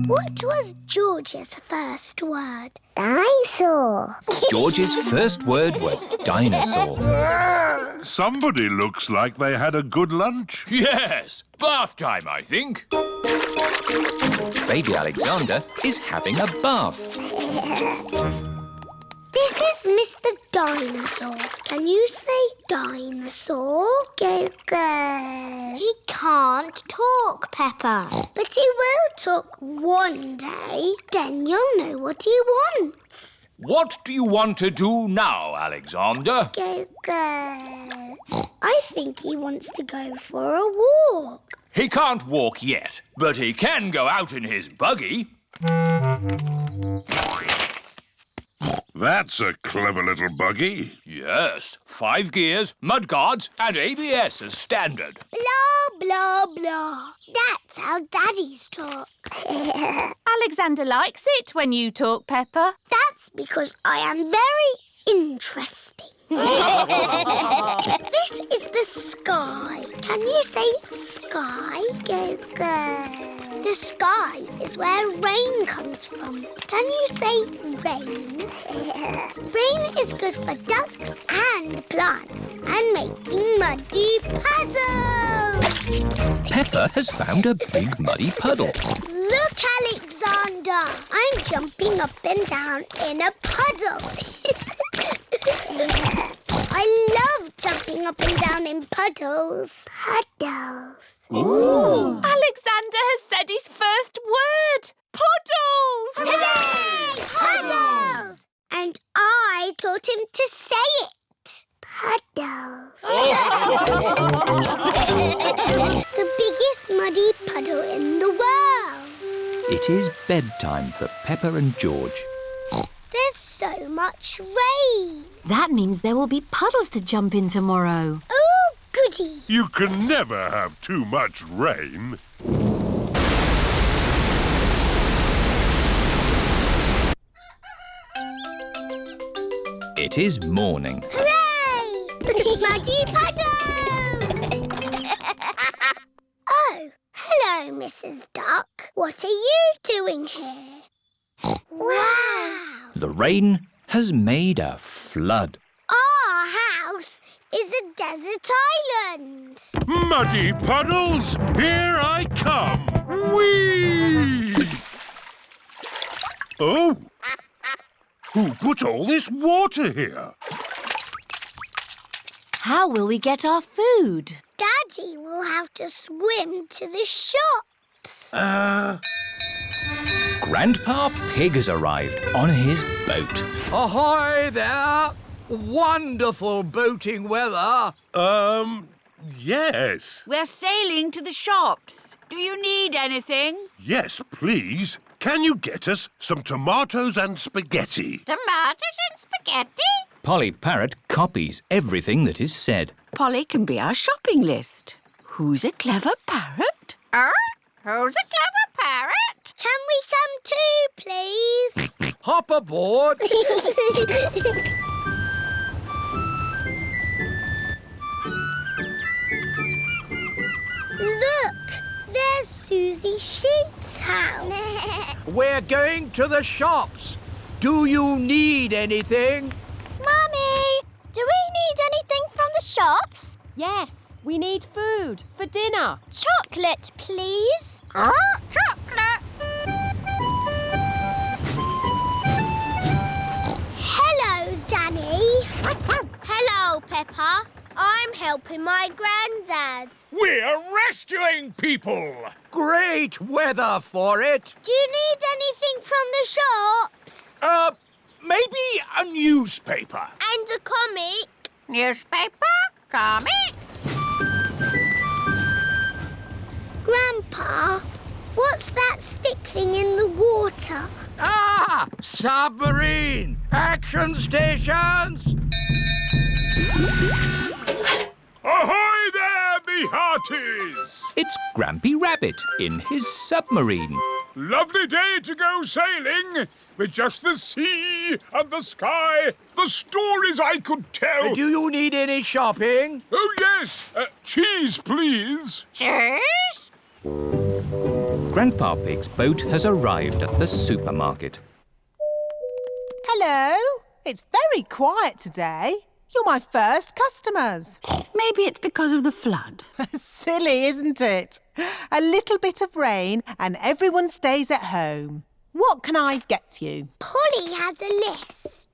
What was George's first word? Dinosaur. George's first word was dinosaur. Somebody looks like they had a good lunch. Yes, bath time, I think. Baby Alexander is having a bath. This is Mr. Dinosaur. Can you say dinosaur? Go, go. He can't talk, Peppa. But he will talk one day. Then you'll know what he wants. What do you want to do now, Alexander? Go, go. I think he wants to go for a walk. He can't walk yet, but he can go out in his buggy. That's a clever little buggy. Yes, 5 gears, mudguards and ABS as standard. Blah, blah, blah. That's how daddies talk. Alexander likes it when you talk, Peppa. That's because I am very interesting. This is the sky. Can you say sky? Go, go. The sky is where rain comes from. Can you say rain? Rain is good for ducks and plants and making muddy puddles. Peppa has found a big muddy puddle. Look, Alexander. I'm jumping up and down in a puddle. I love jumping up and down in puddles. Puddles. Ooh. Alexander has said his first word. Puddles! Hooray! Puddles! And I taught him to say it. Puddles. The biggest muddy puddle in the world. It is bedtime for Peppa and George. There's so much rain. That means there will be puddles to jump in tomorrow. Oh, goody. You can never have too much rain. It is morning. Hooray! Muddy Puddles! Oh, hello, Mrs. Duck. What are you doing here? Wow! The rain has made a flood. Our house is a desert island. Muddy Puddles, here I come. Whee! Oh! Who put all this water here? How will we get our food? Daddy will have to swim to the shops. Grandpa Pig has arrived on his boat. Ahoy there! Wonderful boating weather. Yes. We're sailing to the shops. Do you need anything? Yes, please. Can you get us some tomatoes and spaghetti? Tomatoes and spaghetti? Polly Parrot copies everything that is said. Polly can be our shopping list. Who's a clever parrot? Who's a clever parrot? Can we come too, please? Hop aboard. Look, there's Susie Sheep's house. We're going to the shops. Do you need anything? Mummy, do we need anything from the shops? Yes, we need food for dinner. Chocolate, please. Chocolate. Hello, Danny. Hello, Peppa. I'm helping my granddad. We're rescuing people. Great weather for it. Do you need anything from the shops? Maybe a newspaper. And a comic. Newspaper? Comic? Grandpa, what's that stick thing in the water? Ah! Submarine! Action stations! Ahoy there, me hearties! It's Grampy Rabbit in his submarine. Lovely day to go sailing with just the sea and the sky, the stories I could tell. Do you need any shopping? Oh, yes. Cheese, please. Cheese? Grandpa Pig's boat has arrived at the supermarket. Hello. It's very quiet today. You're my first customers. Maybe it's because of the flood. Silly, isn't it? A little bit of rain and everyone stays at home. What can I get you? Polly has a list.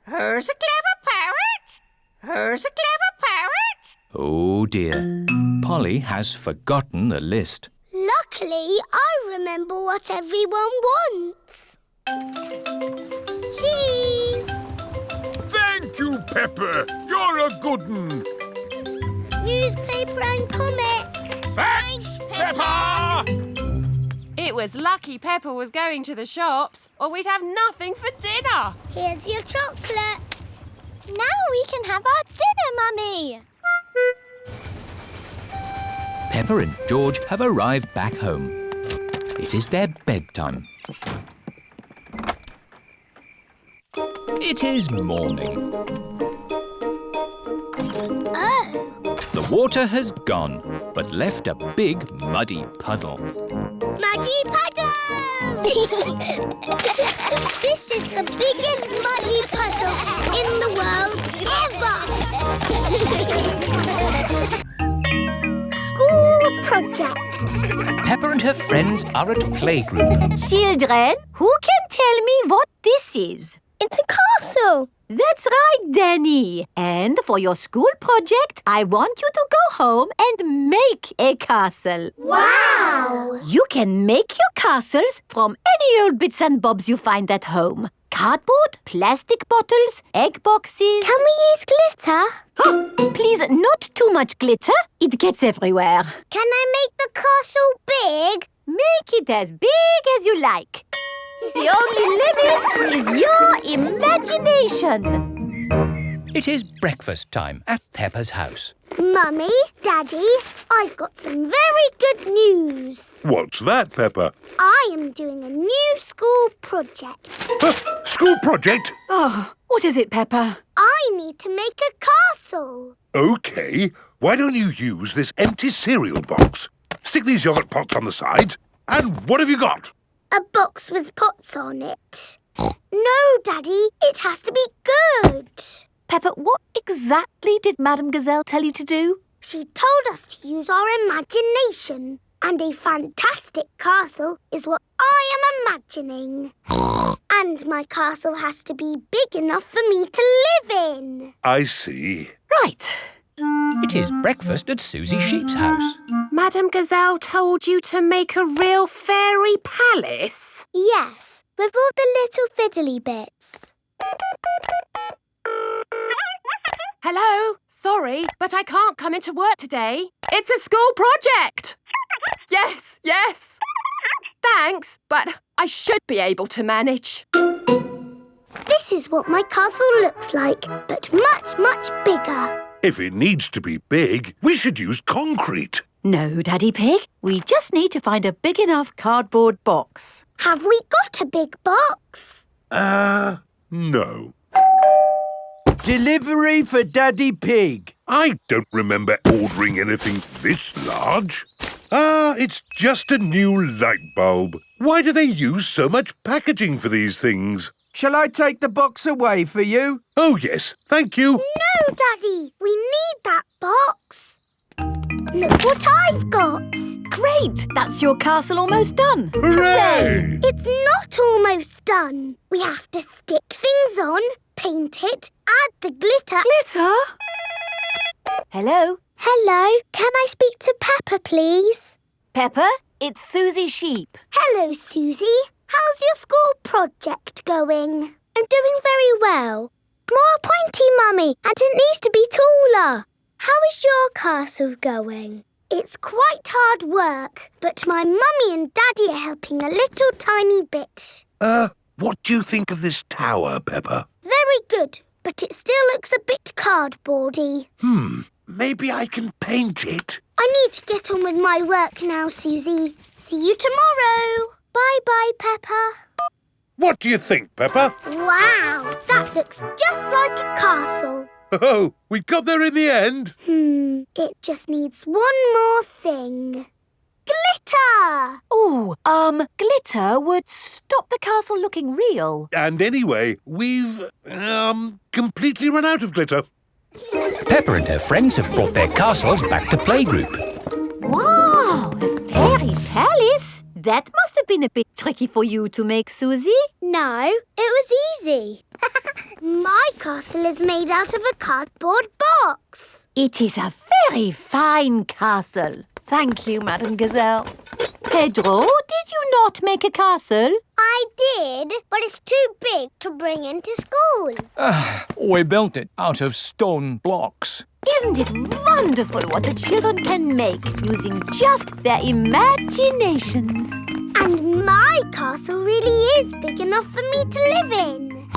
Who's a clever parrot? Who's a clever parrot? Oh dear. Polly has forgotten the list. Luckily, I remember what everyone wants. Cheese. Thank you, Pepper. You're a good un. Newspaper and comic. Thanks, Pepper! It was lucky Peppa was going to the shops, or we'd have nothing for dinner. Here's your chocolates. Now we can have our dinner, Mummy. Peppa and George have arrived back home. It is their bedtime. It is morning. Oh. The water has gone, but left a big muddy puddle. Muddy Puddle! This is the biggest muddy puddle in the world ever! School project. Peppa and her friends are at playgroup. Children, who can tell me what this is? It's a castle. That's right, Danny. And for your school project, I want you to go home and make a castle. Wow! You can make your castles from any old bits and bobs you find at home. Cardboard, plastic bottles, egg boxes. Can we use glitter? Please, not too much glitter. It gets everywhere. Can I make the castle big? Make it as big as you like. The only limit is your imagination. It is breakfast time at Peppa's house. Mummy, Daddy, I've got some very good news. What's that, Peppa? I am doing a new school project. School project? Oh, what is it, Peppa? I need to make a castle. OK, why don't you use this empty cereal box? Stick these yogurt pots on the sides, and what have you got? A box with pots on it. No, Daddy, it has to be good. Peppa, what exactly did Madame Gazelle tell you to do? She told us to use our imagination. And a fantastic castle is what I am imagining. And my castle has to be big enough for me to live in. I see. Right. It is breakfast at Susie Sheep's house. Madame Gazelle told you to make a real fairy palace? Yes, with all the little fiddly bits. Hello? Sorry, but I can't come into work today. It's a school project. Yes, yes. Thanks, but I should be able to manage. This is what my castle looks like, but much, much bigger. If it needs to be big, we should use concrete. No, Daddy Pig. We just need to find a big enough cardboard box. Have we got a big box? No. Delivery for Daddy Pig. I don't remember ordering anything this large. It's just a new light bulb. Why do they use so much packaging for these things? Shall I take the box away for you? Oh, yes, thank you. No, Daddy, we need that box. Look what I've got. Great! That's your castle almost done. Hooray! It's not almost done. We have to stick things on, paint it, add the glitter. Glitter? Hello? Hello, can I speak to Peppa, please? Peppa, it's Susie Sheep. Hello, Susie. How's your school project going? I'm doing very well. More pointy, Mummy, and it needs to be taller. How is your castle going? It's quite hard work, but my Mummy and Daddy are helping a little tiny bit. What do you think of this tower, Peppa? Very good, but it still looks a bit cardboardy. Maybe I can paint it. I need to get on with my work now, Susie. See you tomorrow. Bye-bye, Peppa. What do you think, Peppa? Wow, that looks just like a castle. Oh, we got there in the end. It just needs one more thing. Glitter! Oh, glitter would stop the castle looking real. And anyway, we've, completely run out of glitter. Peppa and her friends have brought their castles back to playgroup. Wow, a fairy palace? That must have been a bit tricky for you to make, Susie. No, it was easy. My castle is made out of a cardboard box. It is a very fine castle. Thank you, Madame Gazelle. Pedro, did you not make a castle? I did, but it's too big to bring into school. We built it out of stone blocks. Isn't it wonderful what the children can make using just their imaginations? And my castle really is big enough for me to live in.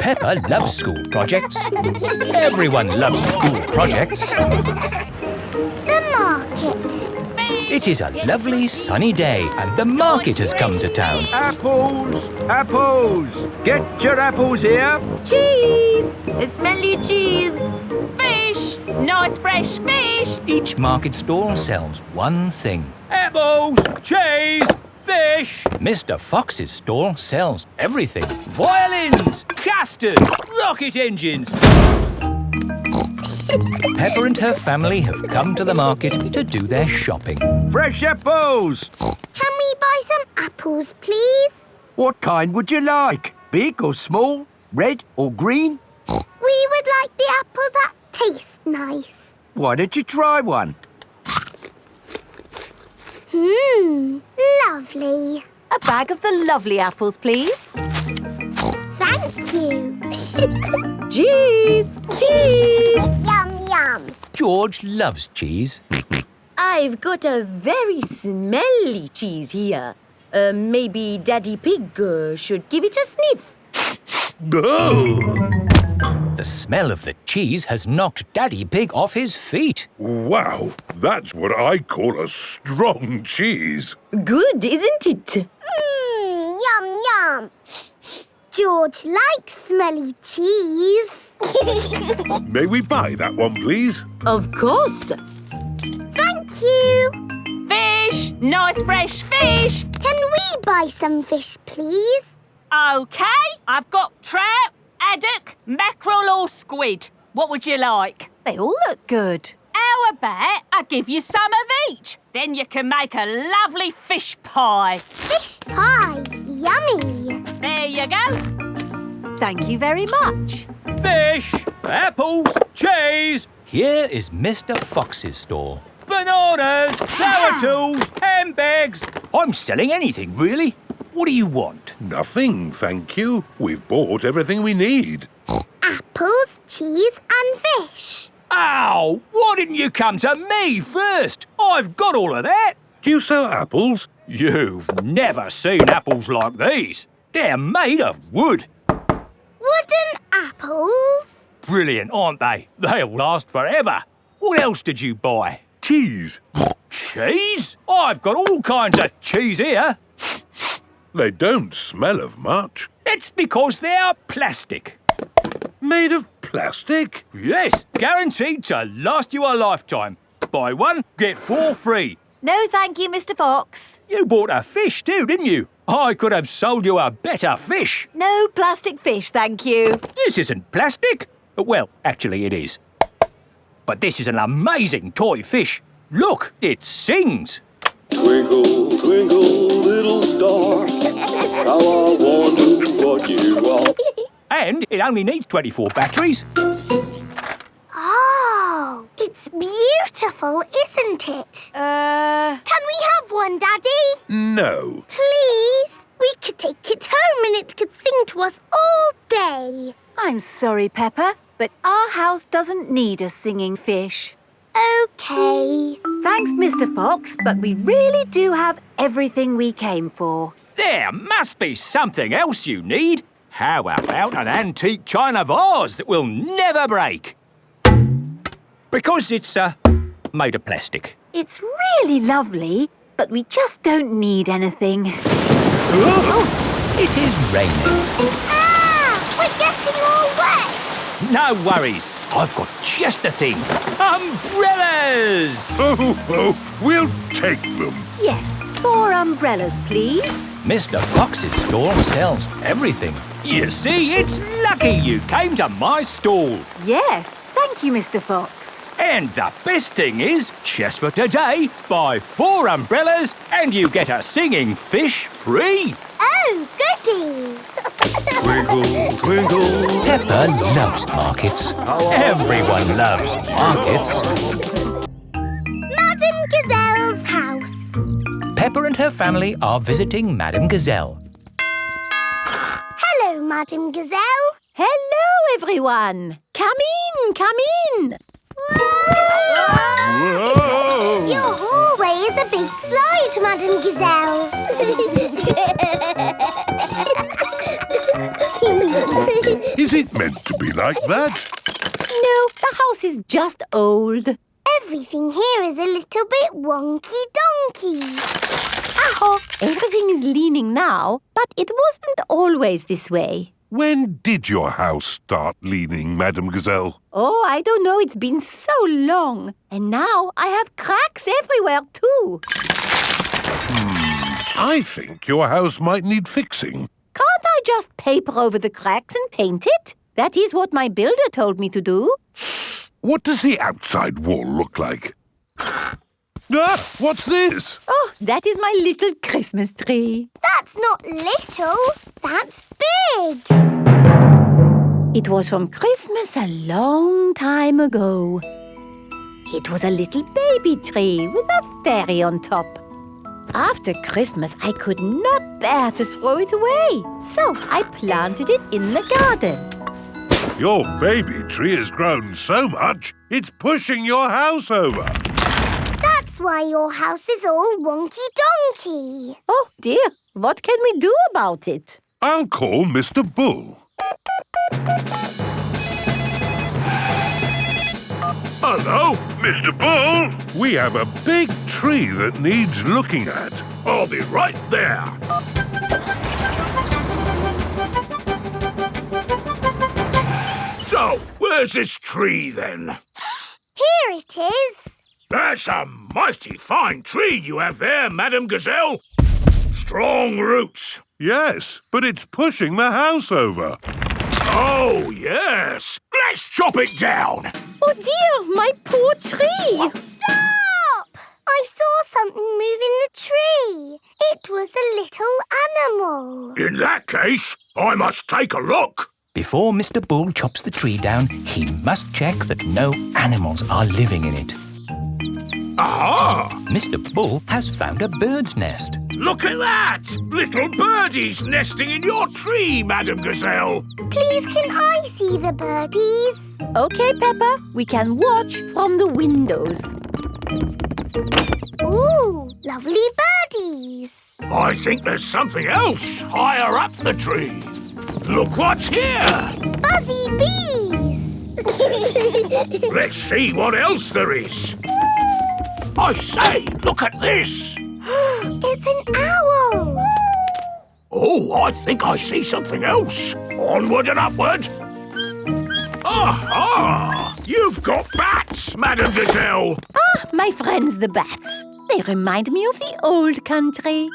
Peppa loves school projects. Everyone loves school projects. The market. It is a lovely sunny day and the market has come to town. Apples! Apples! Get your apples here. Cheese! A smelly cheese. Fish! Nice fresh fish! Each market stall sells one thing. Apples! Cheese! Fish! Mr. Fox's stall sells everything. Violins! Casters! Rocket engines! Peppa and her family have come to the market to do their shopping. Fresh apples! Can we buy some apples, please? What kind would you like? Big or small? Red or green? We would like the apples that taste nice. Why don't you try one? Lovely. A bag of the lovely apples, please. Thank you. Cheese! Cheese! Yum, yum. George loves cheese. I've got a very smelly cheese here. Maybe Daddy Pig should give it a sniff. Oh! The smell of the cheese has knocked Daddy Pig off his feet. Wow, that's what I call a strong cheese. Good, isn't it? Yum, yum. George likes smelly cheese. May we buy that one, please? Of course. Thank you. Fish! Nice fresh fish! Can we buy some fish, please? OK, I've got trout, haddock, mackerel or squid. What would you like? They all look good. How about I give you some of each? Then you can make a lovely fish pie. Fish pie? Yummy. There you go. Thank you very much. Fish, apples, cheese. Here is Mr. Fox's store. Bananas, flower tools, handbags. I'm selling anything, really. What do you want? Nothing, thank you. We've bought everything we need. Apples, cheese and fish. Ow! Why didn't you come to me first? I've got all of that. Do you sell apples? You've never seen apples like these. They're made of wood. Wooden apples? Brilliant, aren't they? They'll last forever. What else did you buy? Cheese. Cheese? I've got all kinds of cheese here. They don't smell of much. It's because they're plastic. Made of plastic? Yes, guaranteed to last you a lifetime. Buy one, get 4 free. No, thank you, Mr. Fox. You bought a fish too, didn't you? I could have sold you a better fish. No plastic fish, thank you. This isn't plastic. Well, actually it is. But this is an amazing toy fish. Look, it sings. Twinkle, twinkle, little star, how I wonder what you are. And it only needs 24 batteries. Oh, it's beautiful, isn't it? Can we have one, Daddy? No. Please? We could take it home and it could sing to us all day. I'm sorry, Peppa, but our house doesn't need a singing fish. OK. Thanks, Mr. Fox, but we really do have everything we came for. There must be something else you need. How about an antique china vase that will never break? Because it's made of plastic. It's really lovely, but we just don't need anything. It is raining. Ah! We're getting all wet! No worries. I've got just the thing. Umbrellas! Oh, we'll take them. Yes, 4 umbrellas, please. Mr. Fox's store sells everything. You see, it's lucky you came to my stall. Yes, thank you, Mr. Fox. And the best thing is, just for today, buy 4 umbrellas and you get a singing fish free. Oh, goody! Twinkle, twinkle. Peppa loves markets. Everyone loves markets. Madame Gazelle's house. Peppa and her family are visiting Madame Gazelle. Hello, Madame Gazelle. Hello, everyone. Come in. Whoa! Your hallway is a big slide, Madame Gazelle. Is it meant to be like that? No, the house is just old. Everything here is a little bit wonky-donkey. Oh, everything is leaning now, but it wasn't always this way. When did your house start leaning, Madame Gazelle? Oh, I don't know. It's been so long. And now I have cracks everywhere, too. I think your house might need fixing. Can't I just paper over the cracks and paint it? That is what my builder told me to do. What does the outside wall look like? Ah, what's this? Oh, that is my little Christmas tree. That's not little, that's big. It was from Christmas a long time ago. It was a little baby tree with a fairy on top. After Christmas, I could not bear to throw it away, so I planted it in the garden. Your baby tree has grown so much, it's pushing your house over. That's why your house is all wonky-donkey. Oh, dear. What can we do about it? I'll call Mr. Bull. Hello, Mr. Bull. We have a big tree that needs looking at. I'll be right there. So, where's this tree then? Here it is. That's a mighty fine tree you have there, Madam Gazelle. Strong roots. Yes, but it's pushing the house over. Oh, yes. Let's chop it down. Oh dear, my poor tree! Stop! I saw something move in the tree. It was a little animal. In that case, I must take a look. Before Mr. Bull chops the tree down, he must check that no animals are living in it. Aha! Mr. Bull has found a bird's nest. Look at that! Little birdies nesting in your tree, Madam Gazelle. Please, can I see the birdies? OK, Peppa, we can watch from the windows. Ooh, lovely birdies. I think there's something else higher up the tree. Look what's here! Buzzy bees. Let's see what else there is. I say, look at this. It's an owl. Oh, I think I see something else. Onward and upward. Aha! You've got bats, Madam Gazelle. Ah, my friends the bats. They remind me of the old country.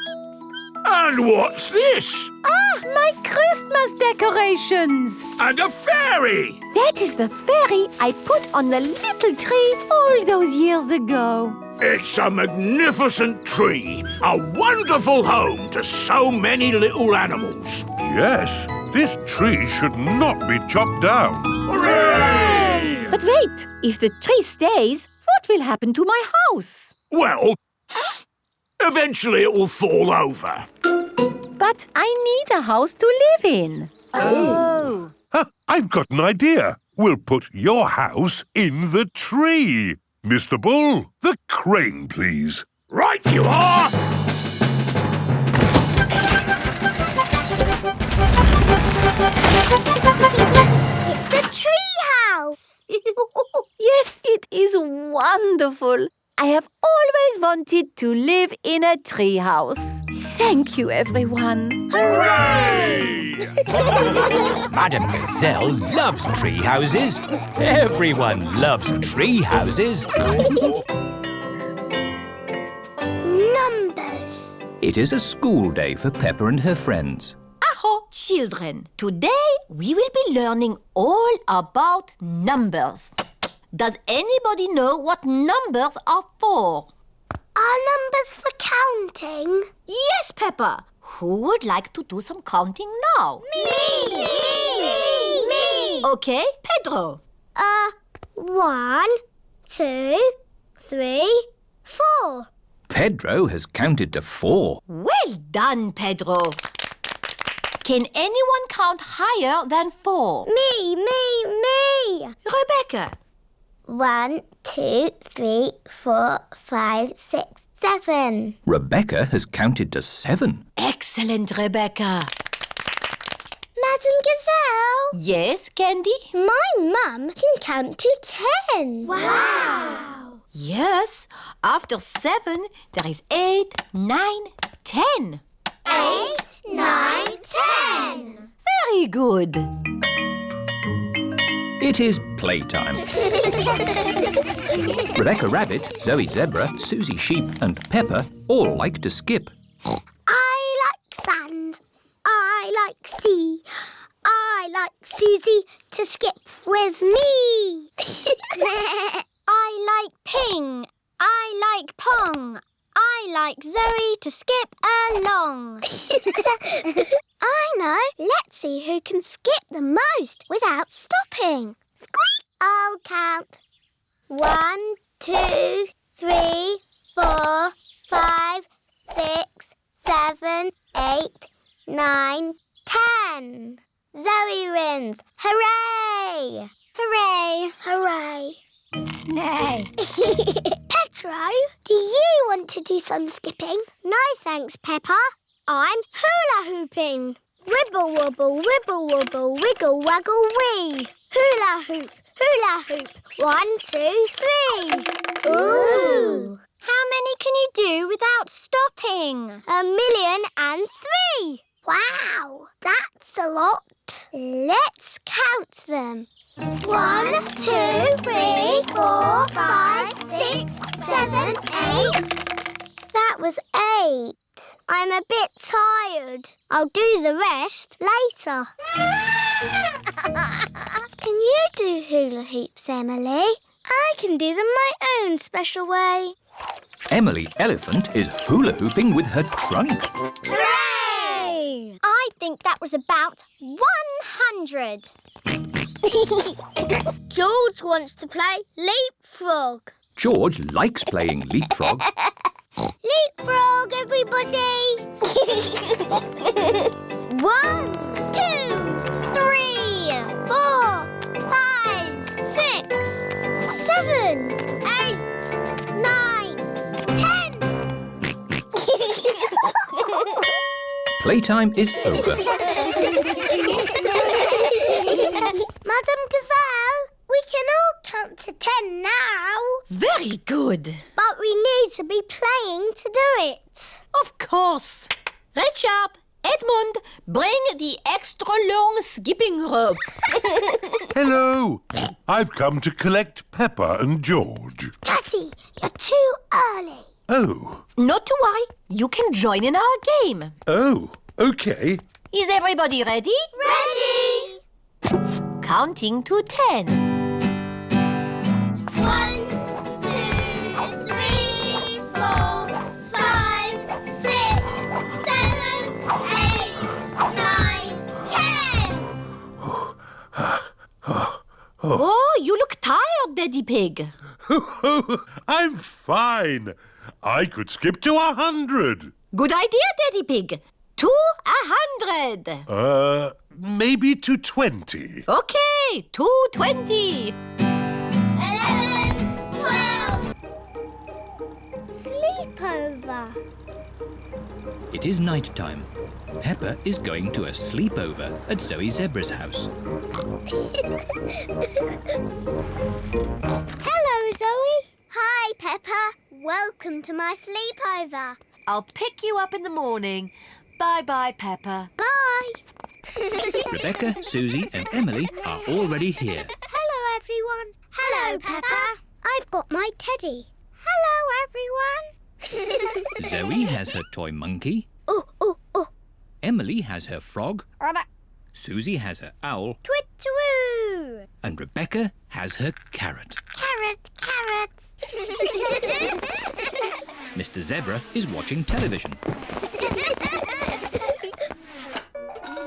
And what's this? Ah, my Christmas decorations. And a fairy. That is the fairy I put on the little tree all those years ago. It's a magnificent tree. A wonderful home to so many little animals. Yes, this tree should not be chopped down. Hooray! But wait, if the tree stays, what will happen to my house? Well, eventually it will fall over. But I need a house to live in. Oh. I've got an idea. We'll put your house in the tree. Mr. Bull, the crane, please. Right you are! It's a tree house. Yes, it is wonderful. I have always wanted to live in a tree house. Thank you, everyone. Hooray! Madam Gazelle loves tree houses. Everyone loves tree houses. Numbers. It is a school day for Peppa and her friends. Aho, children. Today we will be learning all about numbers. Does anybody know what numbers are for? Are numbers for counting? Yes, Peppa. Who would like to do some counting now? Me! Okay, Pedro. 1, 2, 3, 4. Pedro has counted to 4. Well done, Pedro. Can anyone count higher than 4? Me! Rebecca. 1, 2, 3, 4, 5, 6, 7. Rebecca has counted to 7. Excellent, Rebecca. Madam Gazelle? Yes, Candy? My mum can count to 10. Wow! Yes, after 7, there is 8, 9, 10. 8, 9, 10. Very good. It is playtime. Rebecca Rabbit, Zoe Zebra, Susie Sheep and Peppa all like to skip. I like sand. I like sea. I like Susie to skip with me. I like ping. I like pong. I like Zoe to skip along. I know. Let's see who can skip the most without stopping. Squeak! I'll count. 1, 2, 3, 4, 5, 6, 7, 8, 9, 10. Zoe wins. Hooray! Hooray! Hooray! Nay. Pedro, do you want to do some skipping? No, thanks, Peppa. I'm hula hooping. Ribble wobble, wibble wobble, wiggle waggle wee. Hula hoop, hula hoop. 1, 2, 3. Ooh. How many can you do without stopping? 1,000,003. Wow, that's a lot. Let's count them. 1, 2, 3, 4, 5, 6, 7, 8. That was 8. I'm a bit tired. I'll do the rest later. Can you do hula hoops, Emily? I can do them my own special way. Emily Elephant is hula hooping with her trunk. Hooray! I think that was about 100. George wants to play leapfrog. George likes playing leapfrog. Leapfrog, everybody! 1, 2, 3, 4, 5, 6, 7, 8, 9, 10. Playtime is over. Madam Gazelle, we can all count to 10 now. Very good. But we need to be playing to do it. Of course. Richard, Edmund, bring the extra long skipping rope. Hello. I've come to collect Peppa and George. Daddy, you're too early. Oh. Not to worry. You can join in our game. Oh, OK. Is everybody ready? Ready! Counting to 10. 1, 2, 3, 4, 5, 6, 7, 8, 9, 10. Oh, you look tired, Daddy Pig. I'm fine. I could skip to 100. Good idea, Daddy Pig. To 100. Maybe to 20. Okay, to 20. 11, 12. Sleepover. It is night time. Peppa is going to a sleepover at Zoe Zebra's house. Hello, Zoe. Hi, Peppa. Welcome to my sleepover. I'll pick you up in the morning. Bye-bye, Peppa. Bye. Rebecca, Susie and Emily are already here. Hello, everyone. Hello, Peppa. I've got my teddy. Hello, everyone. Zoe has her toy monkey. Oh, oh, oh. Emily has her frog. Susie has her owl. Twit-twoo. And Rebecca has her carrot. Carrot, carrot. Mr. Zebra is watching television.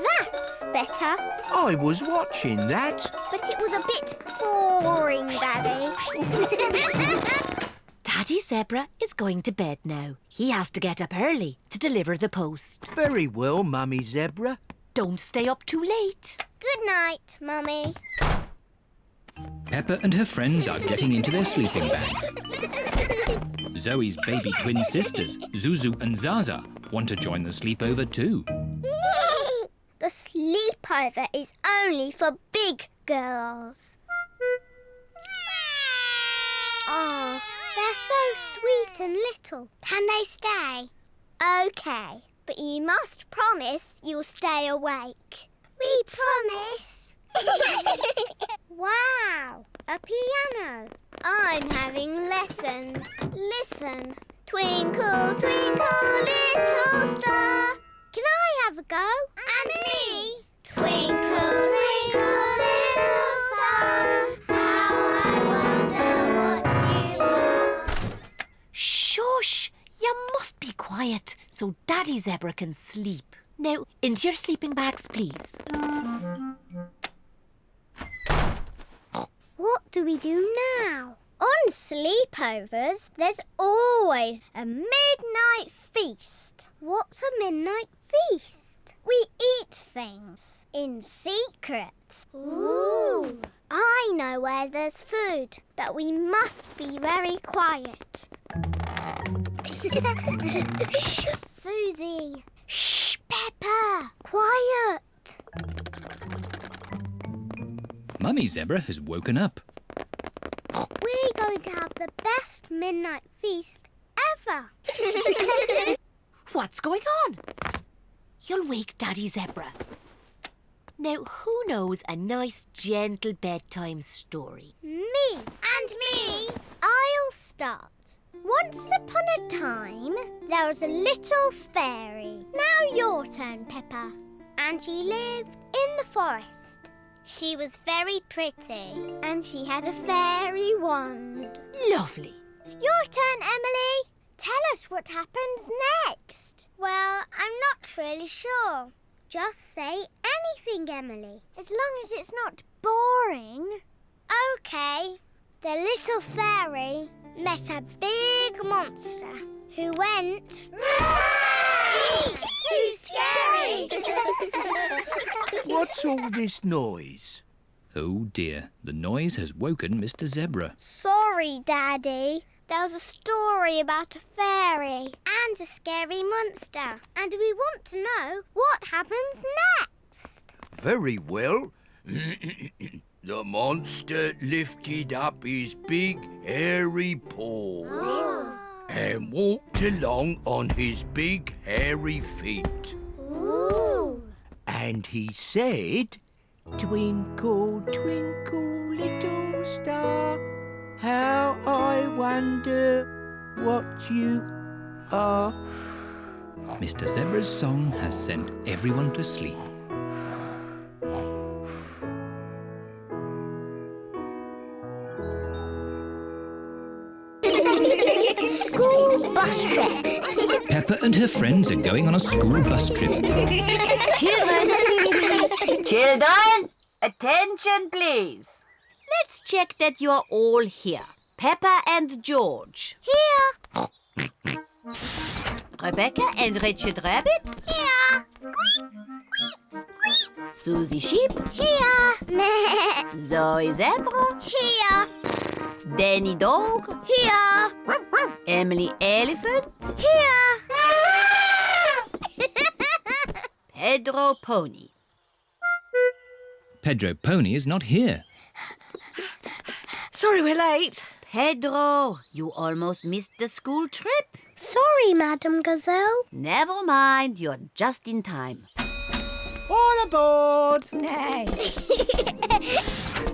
That's better. I was watching that. But it was a bit boring, Daddy. Daddy Zebra is going to bed now. He has to get up early to deliver the post. Very well, Mummy Zebra. Don't stay up too late. Good night, Mummy. Peppa and her friends are getting into their sleeping bag. Zoe's baby twin sisters, Zuzu and Zaza, want to join the sleepover too. The sleepover is only for big girls. Oh, they're so sweet and little. Can they stay? OK, but you must promise you'll stay awake. We promise. Wow, a piano. I'm having lessons. Listen. Twinkle, twinkle, little star. Can I have a go? And me. Twinkle, twinkle, little star. How I wonder what you are. Shush! You must be quiet so Daddy Zebra can sleep. Now, into your sleeping bags, please. What do we do now? On sleepovers, there's always a midnight feast. What's a midnight feast? We eat things in secret. Ooh. I know where there's food, but we must be very quiet. Shh, Susie. Shh, Peppa. Quiet. Mummy Zebra has woken up. We're going to have the best midnight feast ever. What's going on? You'll wake Daddy Zebra. Now, who knows a nice, gentle bedtime story? Me. And me. I'll start. Once upon a time, there was a little fairy. Now your turn, Peppa. And she lived in the forest. She was very pretty. And she had a fairy wand. Lovely. Your turn, Emily. Tell us what happens next. Well, I'm not really sure. Just say anything, Emily, as long as it's not boring. OK. The little fairy met a big monster who went... Too scary! What's all this noise? Oh dear, the noise has woken Mr. Zebra. Sorry, Daddy. There was a story about a fairy and a scary monster, and we want to know what happens next. Very well. The monster lifted up his big, hairy paw and walked along on his big, hairy feet. Ooh. And he said, "Twinkle, twinkle, little star, how I wonder what you are." Mr. Zebra's song has sent everyone to sleep. School bus trip. Peppa and her friends are going on a school bus trip. Children, attention please. Let's check that you're all here. Peppa and George. Here. Rebecca and Richard Rabbit. Here. Squeak, squeak, squeak. Susie Sheep. Here. Zoe Zebra. Here. Danny Dog. Here. Emily Elephant. Here. Pedro Pony. Pedro Pony is not here. Sorry we're late. Pedro, you almost missed the school trip. Sorry, Madam Gazelle. Never mind, you're just in time. All aboard!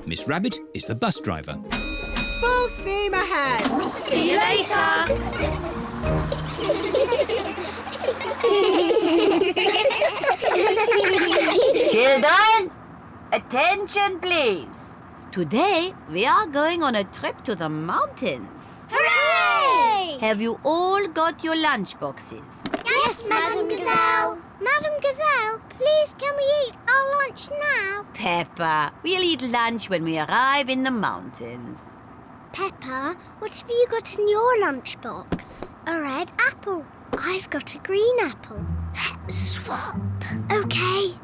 Miss Rabbit is the bus driver. Full steam ahead! See you later. Children, attention please. Today we are going on a trip to the mountains. Hooray! Have you all got your lunch boxes? Yes, Madam Gazelle. Madam Gazelle, please can we eat our lunch now? Peppa, we'll eat lunch when we arrive in the mountains. Peppa, what have you got in your lunchbox? A red apple. I've got a green apple. Let's swap. OK.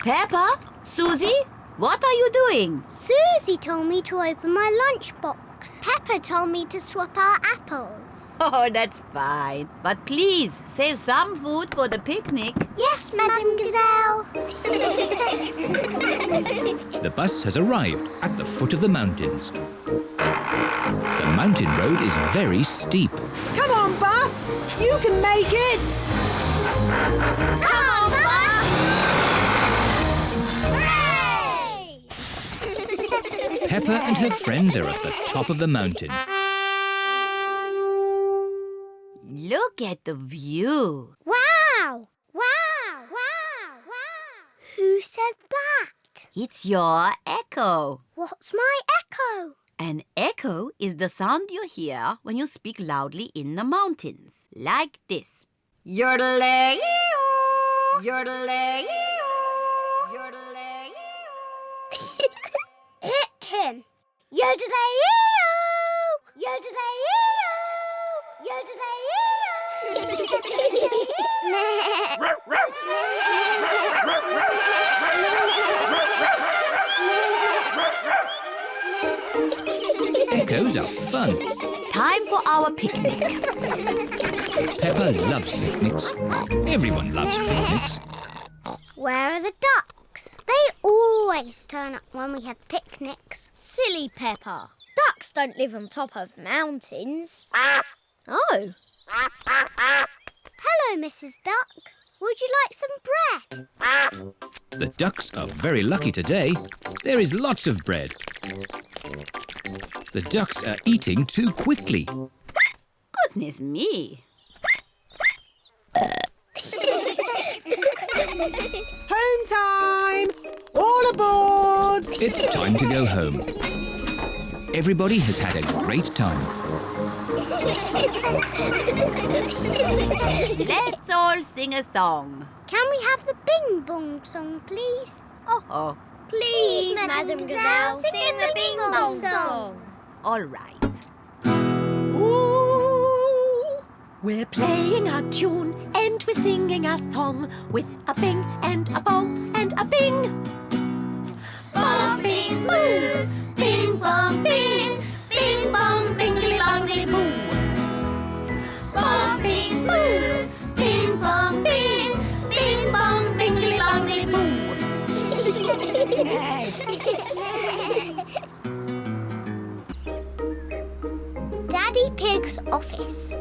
Peppa, Susie, what are you doing? Susie told me to open my lunchbox. Peppa told me to swap our apples. Oh, that's fine. But please, save some food for the picnic. Yes, Madam Gazelle. The bus has arrived at the foot of the mountains. The mountain road is very steep. Come on, bus! You can make it! Come on, bus! Hooray! Peppa and her friends are at the top of the mountain. Look at the view. Wow! Wow! Wow! Wow! Who said that? It's your echo. What's my echo? An echo is the sound you hear when you speak loudly in the mountains. Like this. Yodeling-ee-oo, yodeling-ee-oo, yodeling-ee-oo. Yodeling-ee-oo! Yodeling-ee-oo! Yodeling-ee-oo! Echoes are fun. Time for our picnic. Peppa loves picnics. Everyone loves picnics. Where are the ducks? They always turn up when we have picnics. Silly Peppa. Ducks don't live on top of mountains. Oh. Hello, Mrs. Duck. Would you like some bread? The ducks are very lucky today. There is lots of bread. The ducks are eating too quickly. Goodness me. Home time! All aboard! It's time to go home. Everybody has had a great time. Let's all sing a song. Can we have the Bing Bong song, please? Oh, Please, Madam Gazelle, sing the Bing Bong song. all right. Ooh, we're playing a tune and we're singing a song with a bing and a bong and a bing. Bong, bing, boo. Bing, bong, bing. Bing, bong, bingly, bongly, boo. Bong, bing, boo. Bing, bong, bing. Bing, bong, bingly, bongly, boo. Daddy Pig's office.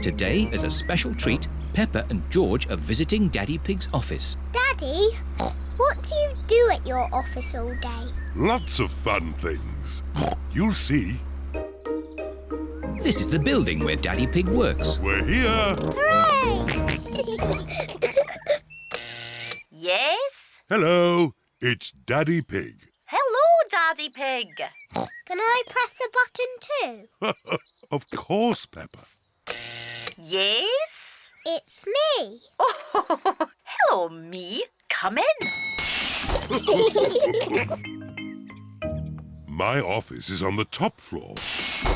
Today, as a special treat, Peppa and George are visiting Daddy Pig's office. Daddy, what do you do at your office all day? Lots of fun things. You'll see. This is the building where Daddy Pig works. We're here. Hooray! Yes? Hello, it's Daddy Pig. Hello, Daddy Pig. Can I press the button too? Of course, Peppa. Yes? It's me. Oh, hello, me. Come in. My office is on the top floor.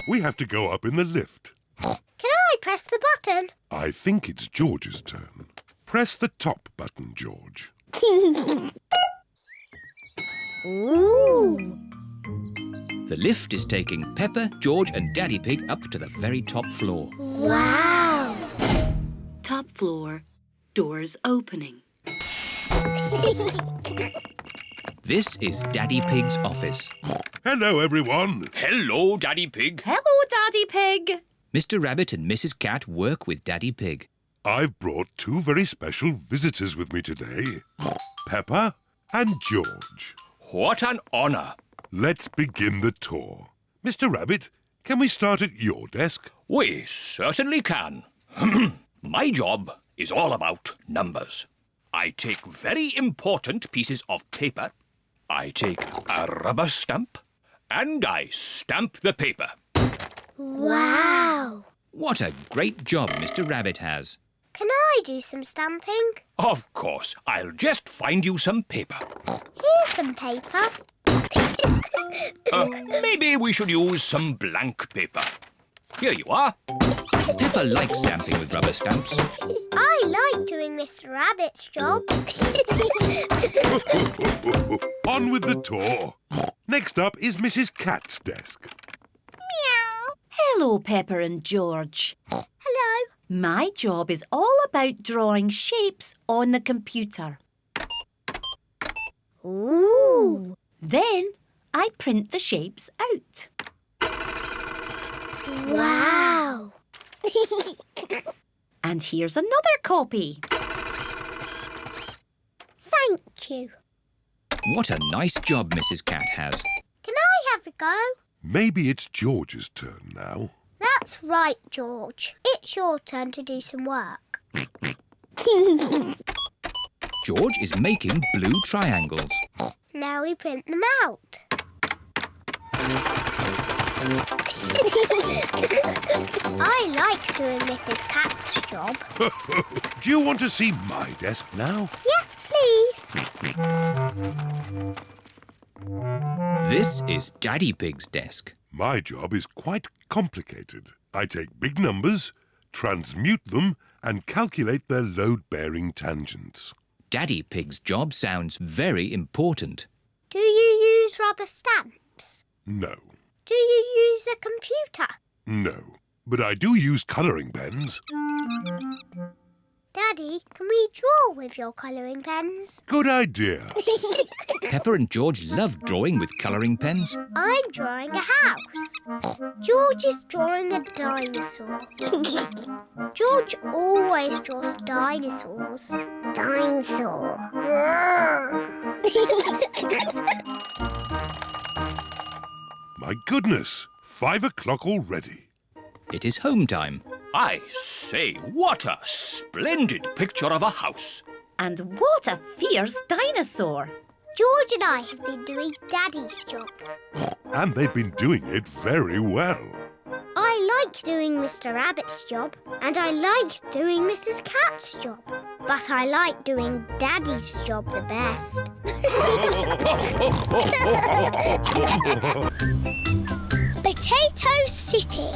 We have to go up in the lift. Can I press the button? I think it's George's turn. Press the top button, George. Ooh. The lift is taking Peppa, George and Daddy Pig up to the very top floor. Wow. Top floor, doors opening. This is Daddy Pig's office. Hello, everyone. Hello, Daddy Pig. Hello, Daddy Pig. Mr. Rabbit and Mrs. Cat work with Daddy Pig. I've brought two very special visitors with me today. Peppa and George. What an honour. Let's begin the tour. Mr. Rabbit, can we start at your desk? We certainly can. My job is all about numbers. I take very important pieces of paper. I take a rubber stamp and I stamp the paper. Wow. What a great job Mr. Rabbit has. Can I do some stamping? Of course. I'll just find you some paper. Here's some paper. Maybe we should use some blank paper. Here you are. Peppa likes stamping with rubber stamps. I like doing Mr. Rabbit's job. On with the tour. Next up is Mrs. Cat's desk. Meow. Hello, Peppa and George. Hello. My job is all about drawing shapes on the computer. Ooh. Then I print the shapes out. Wow. And here's another copy. Thank you. What a nice job Mrs. Cat has. Can I have a go? Maybe it's George's turn now. That's right, George. It's your turn to do some work. George is making blue triangles. Now we print them out. I like doing Mrs. Cat's job. Do you want to see my desk now? Yes, please. This is Daddy Pig's desk. My job is quite complicated. I take big numbers, transmute them, and calculate their load-bearing tangents. Daddy Pig's job sounds very important. Do you use rubber stamps? No. Do you use a computer? No. But I do use colouring pens. Daddy, can we draw with your colouring pens? Good idea. Peppa and George love drawing with colouring pens. I'm drawing a house. George is drawing a dinosaur. George always draws dinosaurs. Dinosaur. My goodness, 5 o'clock already. It is home time. I say, what a splendid picture of a house. And what a fierce dinosaur. George and I have been doing Daddy's job. And they've been doing it very well. I like doing Mr. Rabbit's job, and I like doing Mrs. Cat's job. But I like doing Daddy's job the best. Potato City.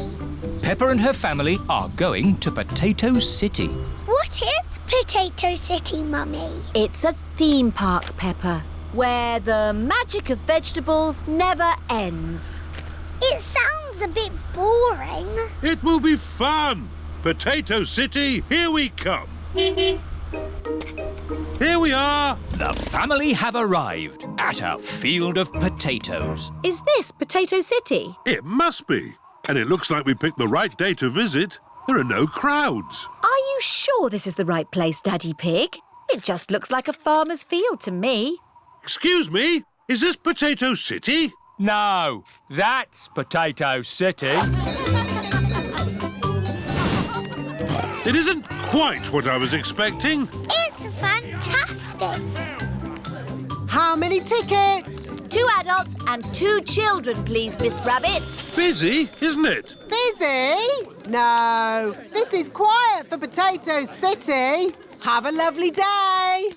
Peppa and her family are going to Potato City. What is Potato City, Mummy? It's a theme park, Peppa, where the magic of vegetables never ends. It sounds a bit boring. It will be fun. Potato City, here we come. Here we are. The family have arrived at a field of potatoes. Is this Potato City? It must be. And it looks like we picked the right day to visit. There are no crowds. Are you sure this is the right place, Daddy Pig? It just looks like a farmer's field to me. Excuse me, is this Potato City? No, that's Potato City. It isn't quite what I was expecting. It's fantastic. How many tickets? 2 adults and 2 children, please, Miss Rabbit. Busy, isn't it? Busy? No, this is quiet for Potato City. Have a lovely day.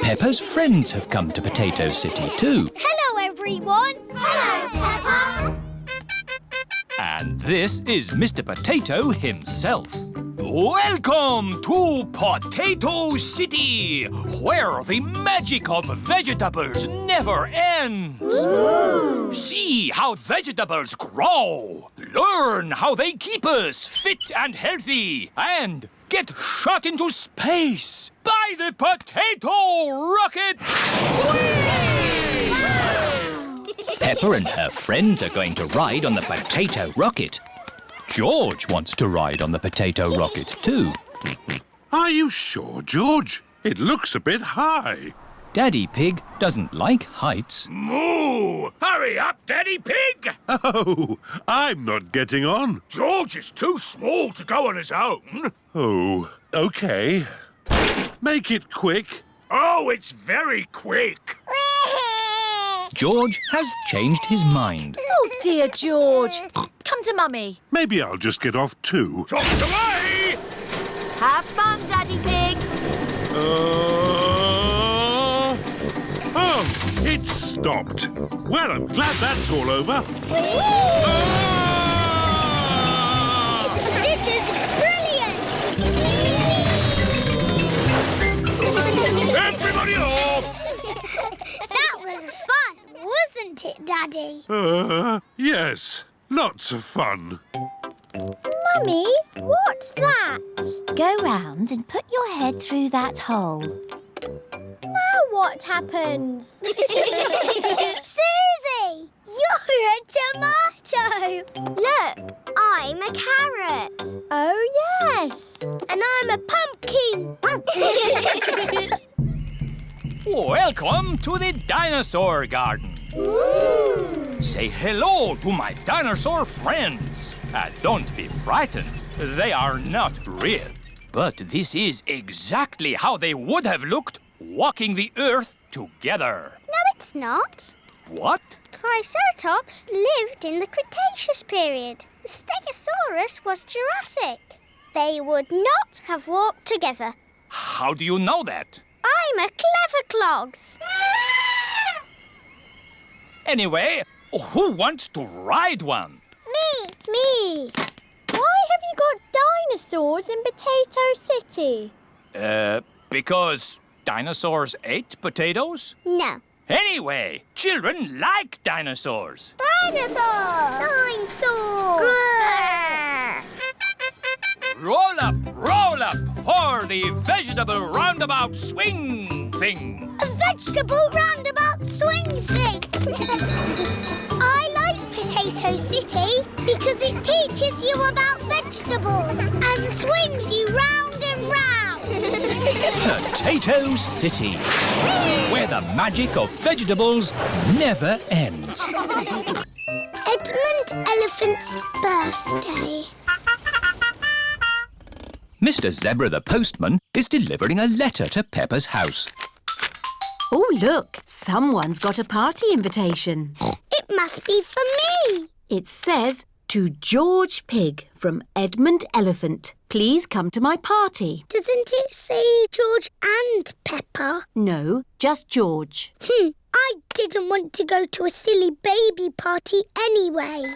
Peppa's friends have come to Potato City too. Hello, everyone. Hello, Peppa. And this is Mr. Potato himself. Welcome to Potato City, where the magic of vegetables never ends. Ooh. See how vegetables grow, learn how they keep us fit and healthy, and get shot into space by the potato rocket. Peppa and her friends are going to ride on the potato rocket. George wants to ride on the potato rocket too. Are you sure, George? It looks a bit high. Daddy Pig doesn't like heights. Moo! Hurry up, Daddy Pig! Oh, I'm not getting on. George is too small to go on his own. Oh, OK. Make it quick. Oh, it's very quick. George has changed his mind. Oh, dear, George. Come to Mummy. Maybe I'll just get off too. Drops away! Have fun, Daddy Pig. Oh, it stopped. Well, I'm glad that's all over. This is brilliant! Everybody off! That was fun, wasn't it, Daddy? Yes, lots of fun. Mummy, what's that? Go round and put your head through that hole. Now what happens? Susie, you're a tomato. Look, I'm a carrot. Oh, yes. And I'm a pumpkin. Welcome to the dinosaur garden. Ooh. Say hello to my dinosaur friends. Don't be frightened. They are not real. But this is exactly how they would have looked walking the earth together. No, it's not. What? Triceratops lived in the Cretaceous period. The Stegosaurus was Jurassic. They would not have walked together. How do you know that? I'm a clever clogs. Anyway, who wants to ride one? Me. Why have you got dinosaurs in Potato City? Because dinosaurs ate potatoes? No. Anyway, children like dinosaurs. Dinosaur! Dinosaur! Roll up, for the vegetable roundabout swing thing. A vegetable roundabout swing thing. I like Potato City because it teaches you about vegetables and swings you round and round. Potato City, where the magic of vegetables never ends. Edmund Elephant's birthday. Mr. Zebra the postman is delivering a letter to Peppa's house. Oh, look, someone's got a party invitation. It must be for me. It says, to George Pig from Edmund Elephant. Please come to my party. Doesn't it say George and Peppa? No, just George. I didn't want to go to a silly baby party anyway.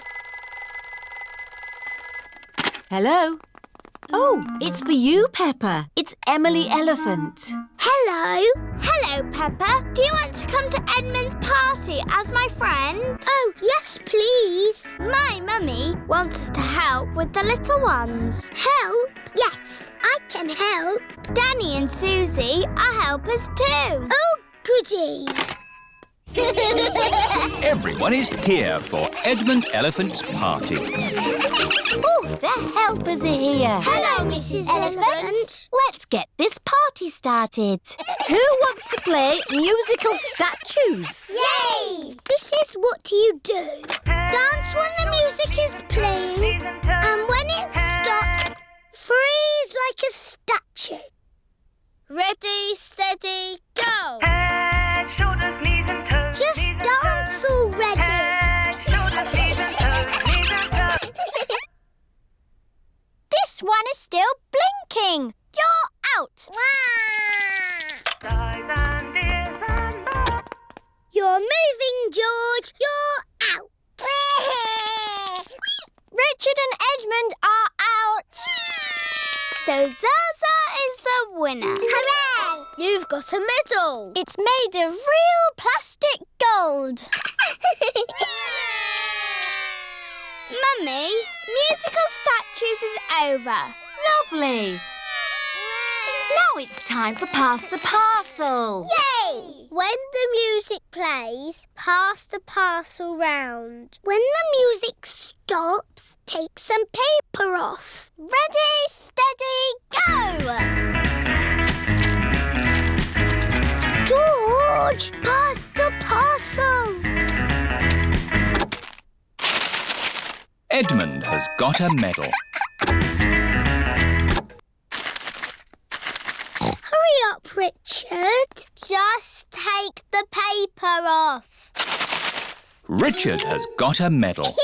Hello? Oh, it's for you, Peppa. It's Emily Elephant. Hello. Hello, Peppa. Do you want to come to Edmund's party as my friend? Oh, yes, please. My mummy wants us to help with the little ones. Help? Yes, I can help. Danny and Susie are helpers too. Oh, goody. Everyone is here for Edmund Elephant's party. Oh, the helpers are here. Hello, Mrs. Elephant. Let's get this party started. Who wants to play musical statues? Yay! This is what you do. Dance when the music is playing, and when it stops, freeze like a statue. Ready, steady, go! Head, shoulders, knees and toes. Just dance already. Head, shoulders, knees and toes, knees and toes. This one is still blinking. You're out. Eyes and ears and mouth. You're moving, George. You're out. Richard and Edmund are out. So Zaza is the winner. Hooray! You've got a medal. It's made of real plastic gold. Mummy, musical statues is over. Lovely. Now it's time for Pass the Parcel. Yay! When the music plays, pass the parcel round. When the music stops, take some paper off. Ready, steady, go! George, pass the parcel. Edmund has got a medal. Hurry up, Richard. Just take the paper off. Richard has got a medal.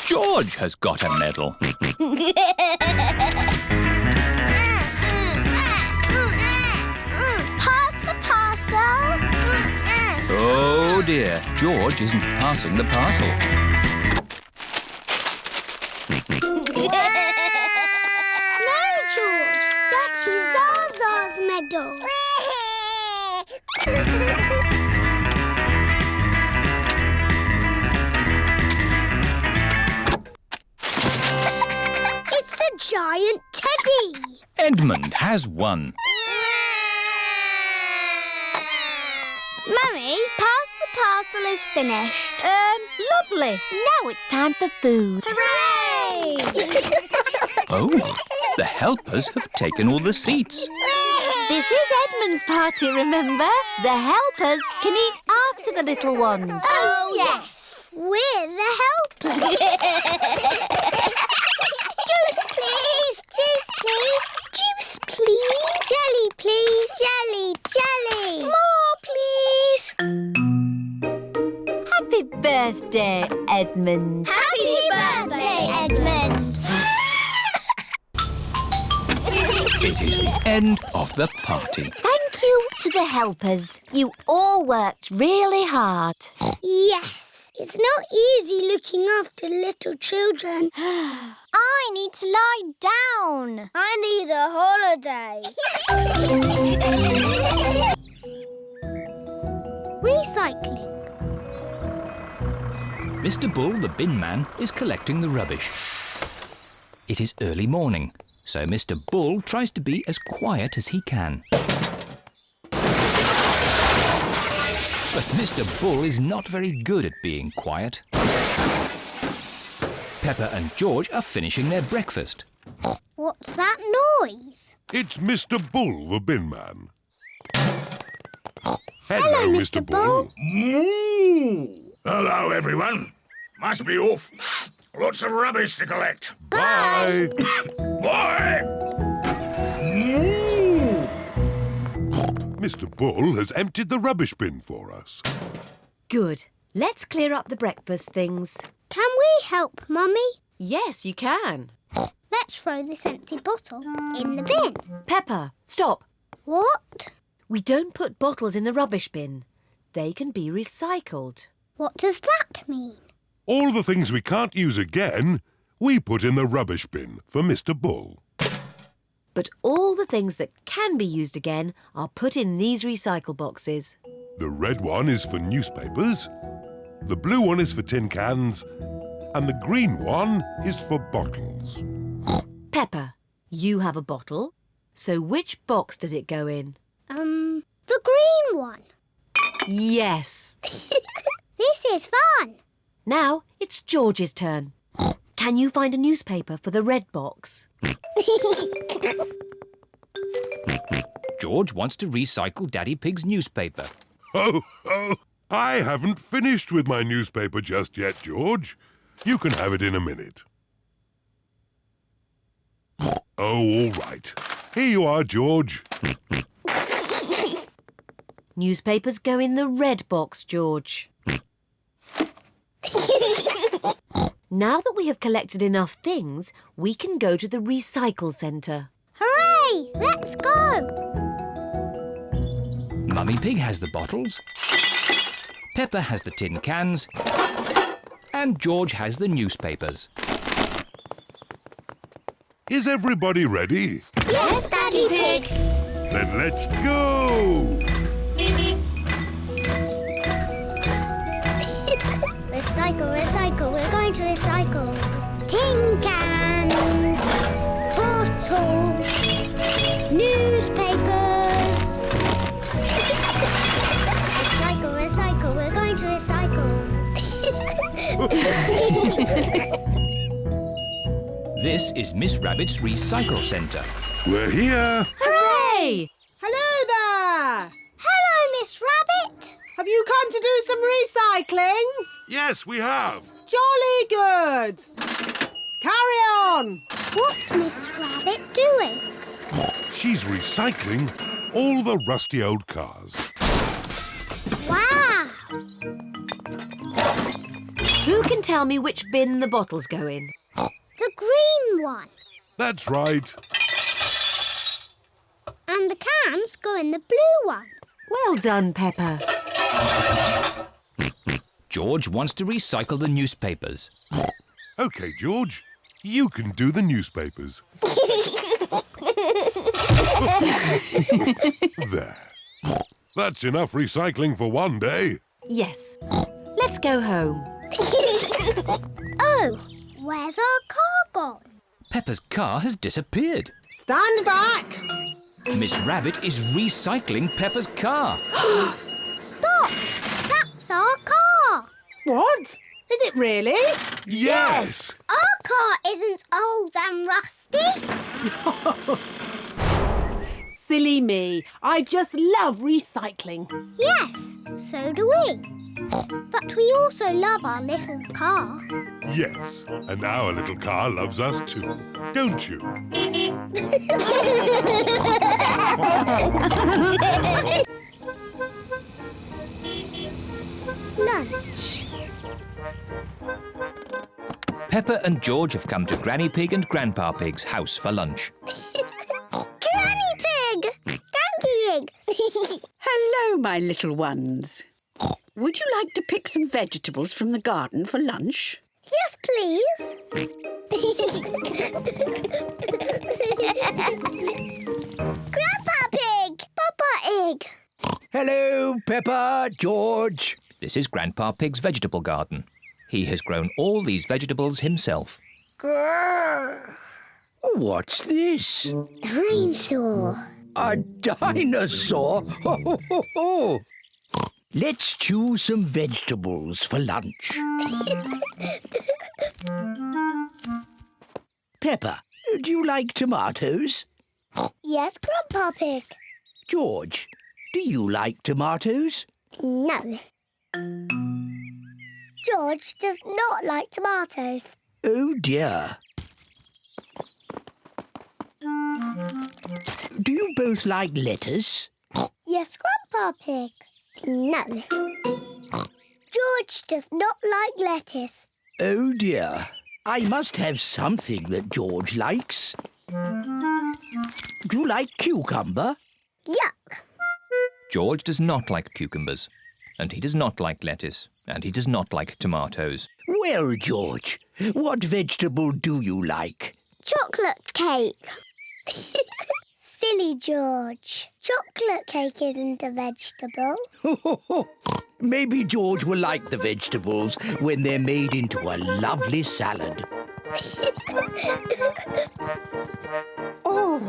George has got a medal. Pass the parcel. Oh dear, George isn't passing the parcel. No, George. That is Zaza's medal. It's a giant teddy. Edmund has won. Mummy, pass the parcel is finished. Lovely. Now it's time for food. Hooray! Oh, the helpers have taken all the seats. This is Edmund's party, remember? The helpers can eat after the little ones. Oh, yes. We're the helpers. Juice, please. Juice, please. Juice, please. Jelly, please. Jelly, jelly. More, please. Happy birthday, Edmund. Happy birthday, Edmund. It is the end of the party. Thank you to the helpers. You all worked really hard. Yes, it's not easy looking after little children. I need to lie down. I need a holiday. Recycling. Mr. Bull, the bin man, is collecting the rubbish. It is early morning, so Mr. Bull tries to be as quiet as he can. But Mr. Bull is not very good at being quiet. Peppa and George are finishing their breakfast. What's that noise? It's Mr. Bull, the bin man. Hello, Mr. Bull. Moo! Hello, everyone. Must be off. Lots of rubbish to collect. Bye. Bye. Moo! Mr. Bull has emptied the rubbish bin for us. Good. Let's clear up the breakfast things. Can we help, Mummy? Yes, you can. Let's throw this empty bottle in the bin. Peppa, stop. What? We don't put bottles in the rubbish bin. They can be recycled. What does that mean? All the things we can't use again, we put in the rubbish bin for Mr. Bull. But all the things that can be used again are put in these recycle boxes. The red one is for newspapers, the blue one is for tin cans, and the green one is for bottles. Peppa, you have a bottle. So which box does it go in? The green one. Yes. This is fun. Now it's George's turn. Can you find a newspaper for the red box? George wants to recycle Daddy Pig's newspaper. Oh, I haven't finished with my newspaper just yet, George. You can have it in a minute. Oh, all right. Here you are, George. Newspapers go in the red box, George. Now that we have collected enough things, we can go to the recycle centre. Hooray! Let's go! Mummy Pig has the bottles, Peppa has the tin cans, and George has the newspapers. Is everybody ready? Yes, Daddy Pig. Then let's go! Recycle, recycle, we're going to recycle. Tin cans, bottles, newspapers. Recycle, recycle, we're going to recycle. This is Miss Rabbit's recycle centre. We're here. Hooray! Hello there! Hello, Miss Rabbit. Have you come to do some recycling? Yes, we have. Jolly good! Carry on! What's Miss Rabbit doing? She's recycling all the rusty old cars. Wow! Who can tell me which bin the bottles go in? The green one. That's right. And the cans go in the blue one. Well done, Peppa. George wants to recycle the newspapers. OK, George, you can do the newspapers. There. That's enough recycling for one day. Yes. Let's go home. Oh, where's our car gone? Peppa's car has disappeared. Stand back! Miss Rabbit is recycling Peppa's car. Stop! That's our car. What? Is it really? Yes! Our car isn't old and rusty. Silly me. I just love recycling. Yes, so do we. But we also love our little car. Yes, and our little car loves us too, don't you? Lunch. Peppa and George have come to Granny Pig and Grandpa Pig's house for lunch. Granny Pig! Granny Pig! Hello, my little ones. Would you like to pick some vegetables from the garden for lunch? Yes, please. Grandpa Pig! Papa Egg! Hello, Peppa, George. This is Grandpa Pig's vegetable garden. He has grown all these vegetables himself. Grrr. What's this? Dinosaur. A dinosaur? Ho, ho, ho, ho. Let's choose some vegetables for lunch. Peppa, do you like tomatoes? Yes, Grandpa Pig. George, do you like tomatoes? No. George does not like tomatoes. Oh dear. Do you both like lettuce? Yes, Grandpa Pig. No. George does not like lettuce. Oh dear. I must have something that George likes. Do you like cucumber? Yuck. George does not like cucumbers, and he does not like lettuce, and he does not like tomatoes. Well, George, what vegetable do you like? Chocolate cake. Silly George. Chocolate cake isn't a vegetable. Maybe George will like the vegetables when they're made into a lovely salad. Oh,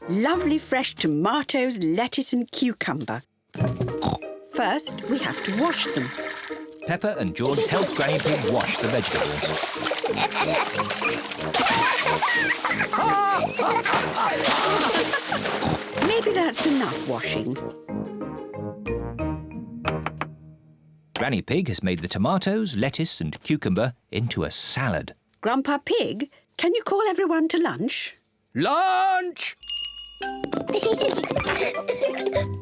lovely fresh tomatoes, lettuce and cucumber. First, we have to wash them. Peppa and George help Granny Pig wash the vegetables. Maybe that's enough washing. Granny Pig has made the tomatoes, lettuce and cucumber into a salad. Grandpa Pig, can you call everyone to lunch? Lunch!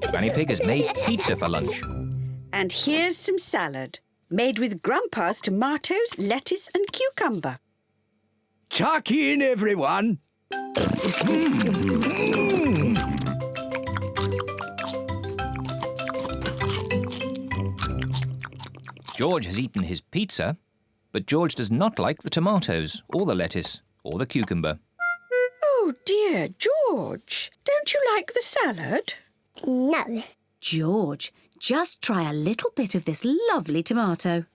Granny Pig has made pizza for lunch. And here's some salad, made with Grandpa's tomatoes, lettuce and cucumber. Tuck in, everyone. George has eaten his pizza, but George does not like the tomatoes, or the lettuce, or the cucumber. Oh dear, George, don't you like the salad? No. George, just try a little bit of this lovely tomato.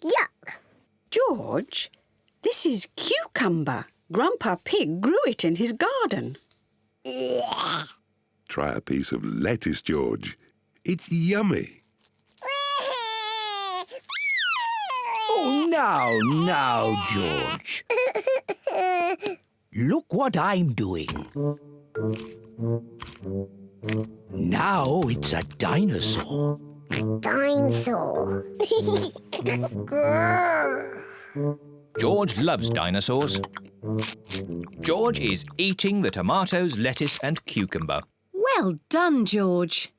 Yuck. George, this is cucumber. Grandpa Pig grew it in his garden. Try a piece of lettuce, George. It's yummy. Oh, now, George. Look what I'm doing. Now it's a dinosaur. Dinosaur. George loves dinosaurs. George is eating the tomatoes, lettuce and cucumber. Well done, George.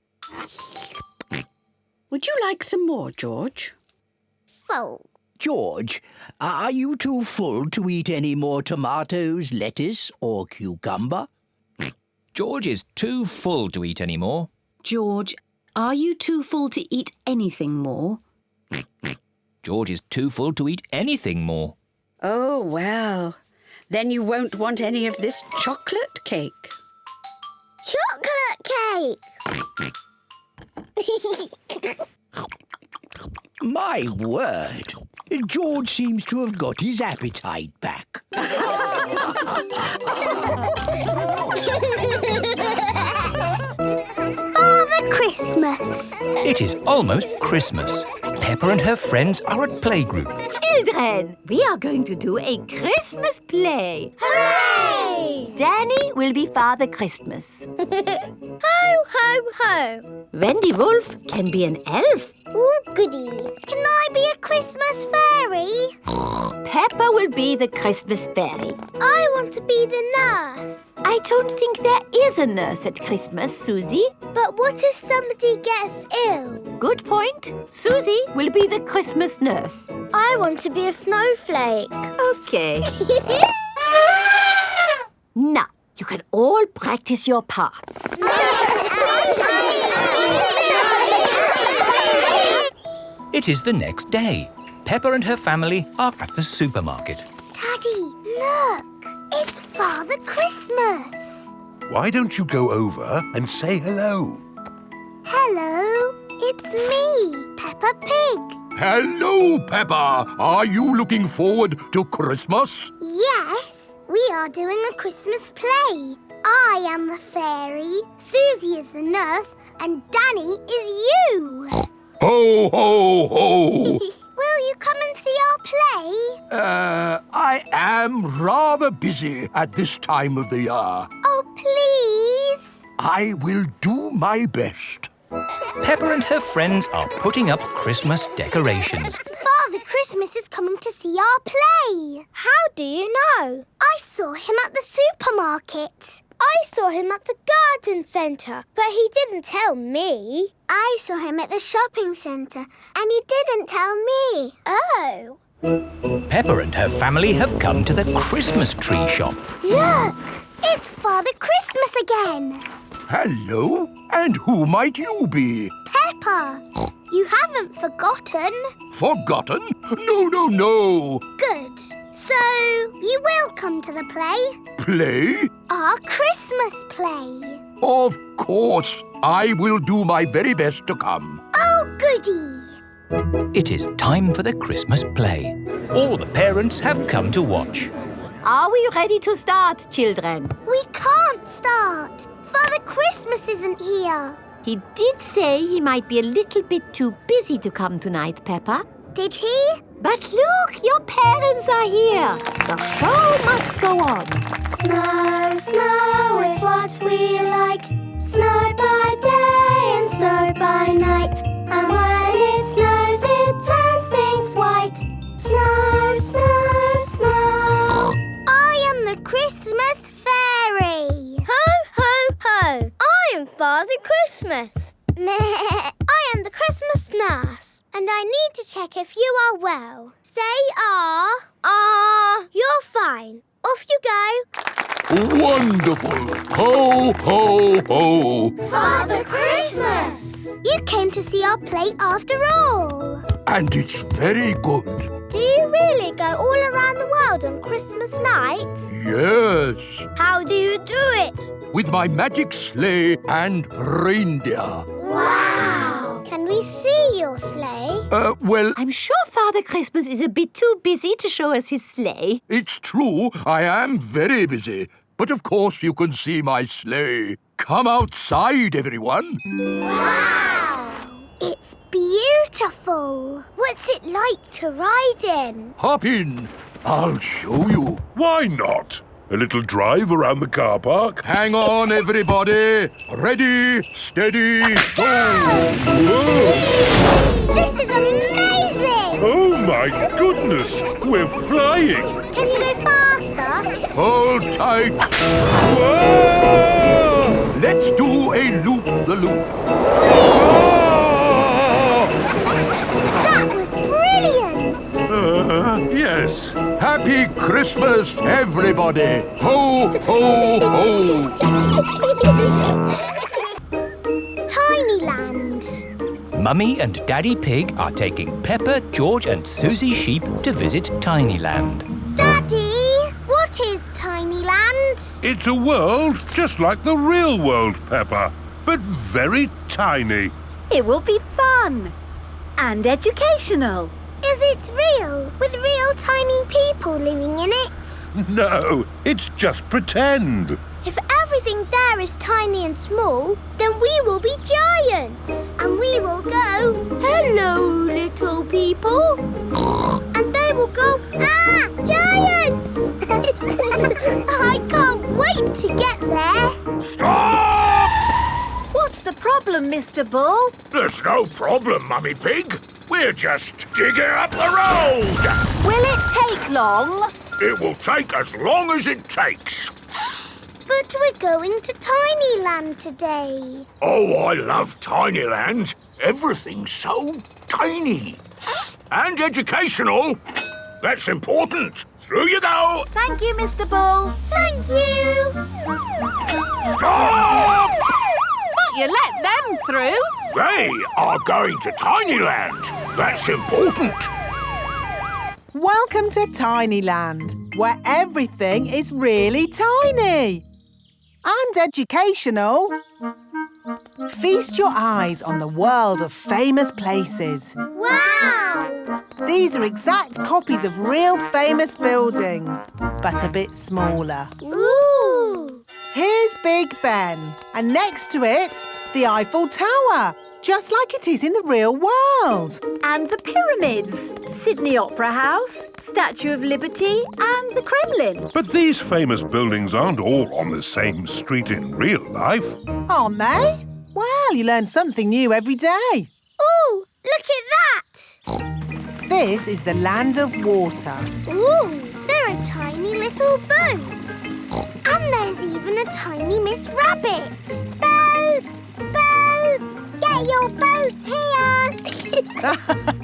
Would you like some more, George? Full. George, are you too full to eat any more tomatoes, lettuce or cucumber? George is too full to eat any more. George, are you too full to eat anything more? George is too full to eat anything more. Oh, well, then you won't want any of this chocolate cake. Chocolate cake! My word, George seems to have got his appetite back. Father Christmas. It is almost Christmas. Peppa and her friends are at playgroup. Children, we are going to do a Christmas play. Hooray! Danny will be Father Christmas. Ho, ho, ho. Wendy Wolf can be an elf. Oh, goody. Can I be a Christmas fairy? Peppa will be the Christmas fairy. I want to be the nurse. I don't think there is a nurse at Christmas, Susie. But what if somebody gets ill? Good point. Susie will be the Christmas nurse. I want to be a snowflake. Okay. Now, you can all practice your parts. It is the next day. Peppa and her family are at the supermarket. Daddy, look. It's Father Christmas. Why don't you go over and say hello? Hello, it's me, Peppa Pig. Hello, Peppa. Are you looking forward to Christmas? Yes. We are doing a Christmas play. I am the fairy, Susie is the nurse, and Danny is you. Ho, ho, ho! Will you come and see our play? I am rather busy at this time of the year. Oh, please. I will do my best. Peppa and her friends are putting up Christmas decorations. Father Christmas is coming to see our play. How do you know? I saw him at the supermarket. I saw him at the garden centre, but he didn't tell me. I saw him at the shopping centre, and he didn't tell me. Oh. Peppa and her family have come to the Christmas tree shop. Look! It's Father Christmas again. Hello, and who might you be? Peppa. You haven't forgotten. Forgotten? No, no, no. Good. So, you will come to the play? Play? Our Christmas play. Of course. I will do my very best to come. Oh, goody. It is time for the Christmas play. All the parents have come to watch. Are we ready to start, children? We can't start. Father Christmas isn't here. He did say he might be a little bit too busy to come tonight, Peppa. Did he? But look, your parents are here. The show must go on. Snow, snow is what we like. Snow by day and snow by night. And when it snows, it turns things white. Snow, snow, snow. I am the Christmas fairy. Ho, ho, ho. I am Father Christmas. I am the Christmas nurse, and I need to check if you are well. Say you're fine. Off you go. Wonderful. Ho, ho, ho. Father Christmas! You came to see our play after all. And it's very good. Do you really go all around the world on Christmas night? Yes. How do you do it? With my magic sleigh and reindeer. Wow! Can we see your sleigh? Well... I'm sure Father Christmas is a bit too busy to show us his sleigh. It's true, I am very busy. But of course you can see my sleigh. Come outside, everyone. Wow! It's beautiful. What's it like to ride in? Hop in. I'll show you. Why not? A little drive around the car park? Hang on, everybody. Ready, steady, go! Whoa. This is amazing! Oh, my goodness! We're flying! Can you go faster? Hold tight. Whoa! Let's do a loop-the-loop. That was brilliant! Yes. Happy Christmas, everybody! Ho, ho, ho! Tinyland. Mummy and Daddy Pig are taking Peppa, George and Susie Sheep to visit Tinyland. Daddy, what is Tinyland? It's a world just like the real world, Peppa, but very tiny. It will be fun and educational. Is it real, with real tiny people living in it? No, it's just pretend. If everything there is tiny and small, then we will be giants. And we will go, hello, little people. And they will go, ah, giants! I can't wait to get there. Stop! What's the problem, Mr. Bull? There's no problem, Mummy Pig. We're just digging up the road. Will it take long? It will take as long as it takes. But we're going to Tinyland today. Oh, I love Tinyland. Everything's so tiny. And educational. That's important. Through you go. Thank you, Mr. Bull. Thank you. Stop! But you let them through. They are going to Tinyland. That's important. Welcome to Tinyland, where everything is really tiny. And educational. Feast your eyes on the world of famous places. Where Wow! These are exact copies of real famous buildings, but a bit smaller. Ooh! Here's Big Ben, and next to it, the Eiffel Tower, just like it is in the real world. And the pyramids, Sydney Opera House, Statue of Liberty and the Kremlin. But these famous buildings aren't all on the same street in real life. Aren't they? Well, you learn something new every day. Ooh, look at that! This is the land of water. Ooh, there are tiny little boats. And there's even a tiny Miss Rabbit. Boats! Boats! Get your boats here!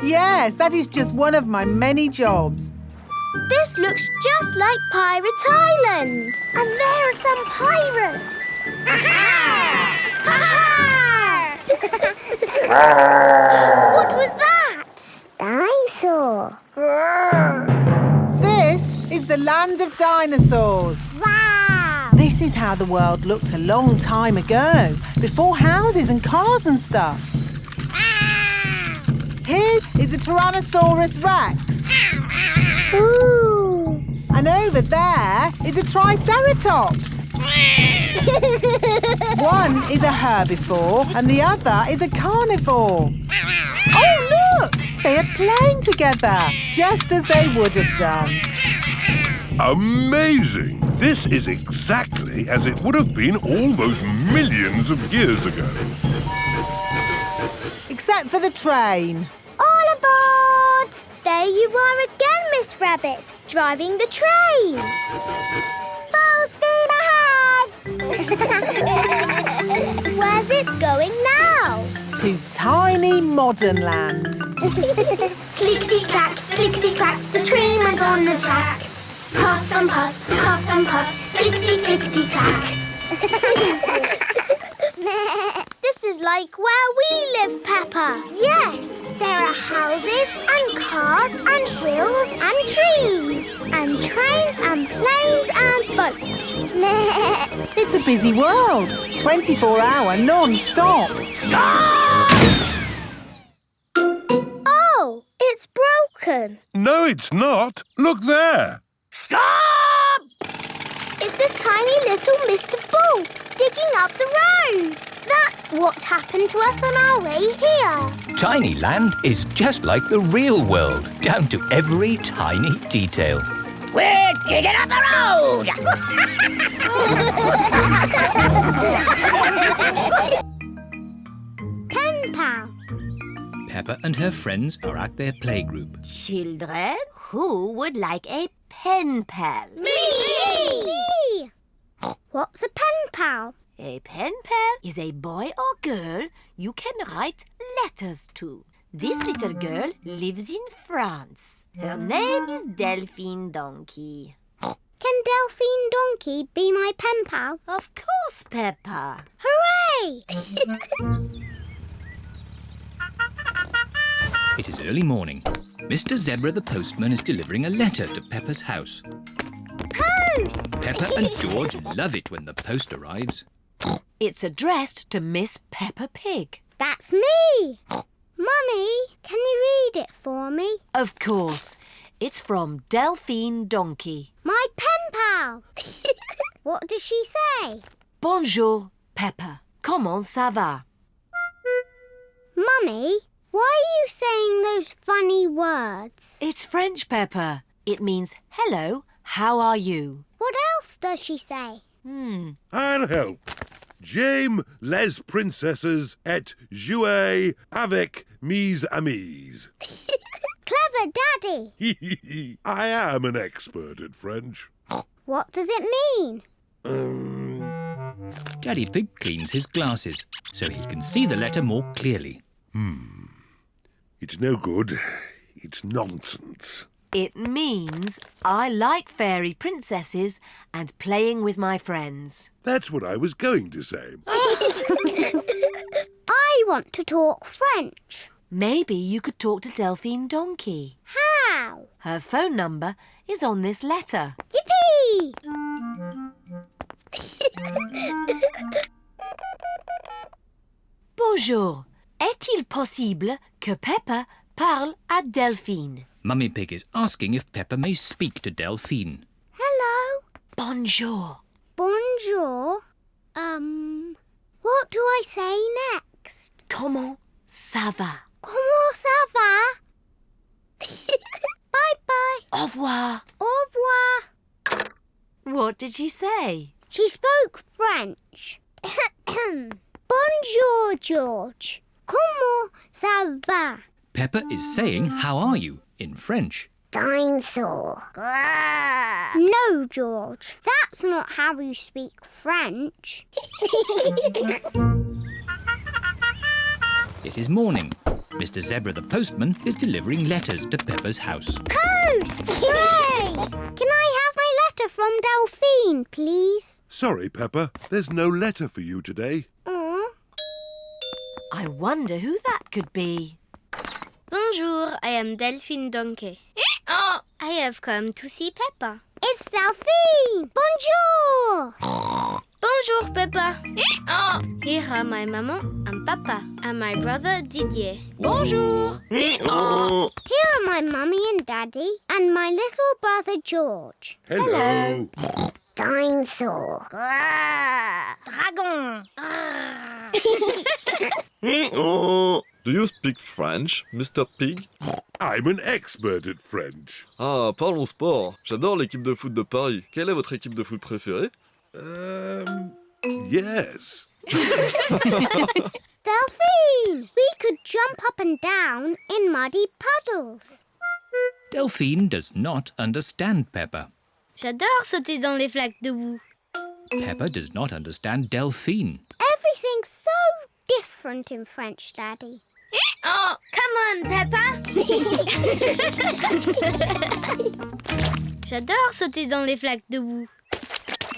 Yes, that is just one of my many jobs. This looks just like Pirate Island. And there are some pirates. Ha-ha! Ha-ha! What was that? Dinosaur. This is the land of dinosaurs. Wow! This is how the world looked a long time ago, before houses and cars and stuff. Here is a Tyrannosaurus Rex. Ooh! And over there is a Triceratops. One is a herbivore and the other is a carnivore. Oh, look! They are playing together, just as they would have done. Amazing! This is exactly as it would have been all those millions of years ago. Except for the train. All aboard! There you are again, Miss Rabbit, driving the train. Full steam ahead! Where's it going now? To tiny modern land. Clickety-clack, clickety-clack, the train was on the track. Puff and puff, clickety-clickety-clack. This is like where we live, Peppa. Yes, there are houses and cars and hills and trees and trains and planes and boats. It's a busy world. 24-hour non-stop. Stop! Oh, it's broken. No, it's not. Look there. Stop! It's a tiny little Mr. Bull digging up the road. That's what happened to us on our way here. Tiny land is just like the real world, down to every tiny detail. We're digging up the road! Pen pal. Peppa and her friends are at their playgroup. Children, who would like a pen pal? Me! What's a pen pal? A pen pal is a boy or girl you can write letters to. This little girl lives in France. Her name is Delphine Donkey. Can Delphine Donkey be my pen pal? Of course, Peppa. Hooray! It is early morning. Mr. Zebra the postman is delivering a letter to Peppa's house. Post! Peppa and George love it when the post arrives. It's addressed to Miss Peppa Pig. That's me! Mummy, can you read it for me? Of course. It's from Delphine Donkey. My pen pal! What does she say? Bonjour, Peppa. Comment ça va? Mummy, why are you saying those funny words? It's French, Peppa. It means hello, how are you? What else does she say? I'll help. J'aime les princesses et jouer avec mes amis. Clever, Daddy. I am an expert at French. What does it mean? Daddy Pig cleans his glasses so he can see the letter more clearly. It's no good. It's nonsense. It means I like fairy princesses and playing with my friends. That's what I was going to say. I want to talk French. Maybe you could talk to Delphine Donkey. How? Her phone number is on this letter. Yippee! Bonjour. Est-il possible que Peppa parle à Delphine. Mummy Pig is asking if Peppa may speak to Delphine. Hello. Bonjour. Bonjour. What do I say next? Comment ça va? Comment ça va? Bye-bye. Au revoir. Au revoir. What did she say? She spoke French. Bonjour, George. Comment ça va? Peppa is saying, how are you, in French. Dinosaur. No, George. That's not how you speak French. It is morning. Mr. Zebra the postman is delivering letters to Peppa's house. Post! Hooray! Can I have my letter from Delphine, please? Sorry, Peppa. There's no letter for you today. Aww. I wonder who that could be. Bonjour, I am Delphine Donkey. I have come to see Peppa. It's Delphine! Bonjour! Bonjour, Peppa. Here are my maman and papa and my brother Didier. Bonjour. Here are my mummy and daddy and my little brother George. Hello. Dinosaur. Dragon. Do you speak French, Mr. Pig? I'm an expert at French. Ah, parlons sport. J'adore l'équipe de foot de Paris. Quelle est votre équipe de foot préférée? Yes. Delphine, we could jump up and down in muddy puddles. Delphine does not understand Peppa. J'adore sauter dans les flaques de boue. Peppa does not understand Delphine. Everything's so different in French, Daddy. Come on, Peppa. J'adore sauter dans les flaques de boue.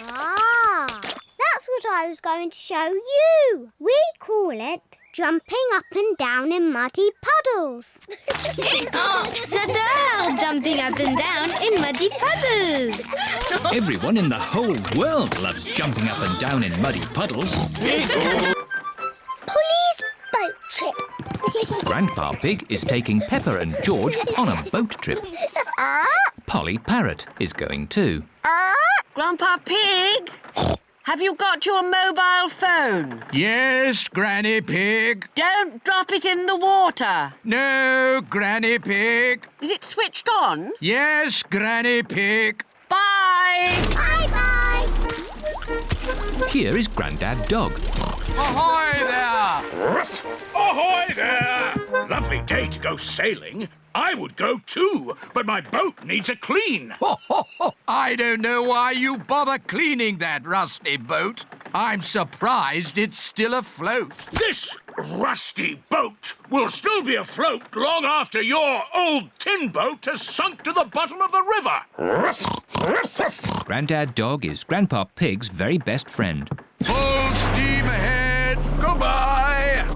Ah, that's what I was going to show you. We call it jumping up and down in muddy puddles. J'adore jumping up and down in muddy puddles. Everyone in the whole world loves jumping up and down in muddy puddles. Police boat trip. Grandpa Pig is taking Peppa and George on a boat trip. Polly Parrot is going too. Grandpa Pig, have you got your mobile phone? Yes, Granny Pig. Don't drop it in the water. No, Granny Pig. Is it switched on? Yes, Granny Pig. Bye. Bye-bye. Here is Grandad Dog. Ahoy there! Ahoy there! Lovely day to go sailing. I would go too, but my boat needs a clean. I don't know why you bother cleaning that rusty boat. I'm surprised it's still afloat. This rusty boat will still be afloat long after your old tin boat has sunk to the bottom of the river. Grandad Dog is Grandpa Pig's very best friend. Full steam ahead. Goodbye.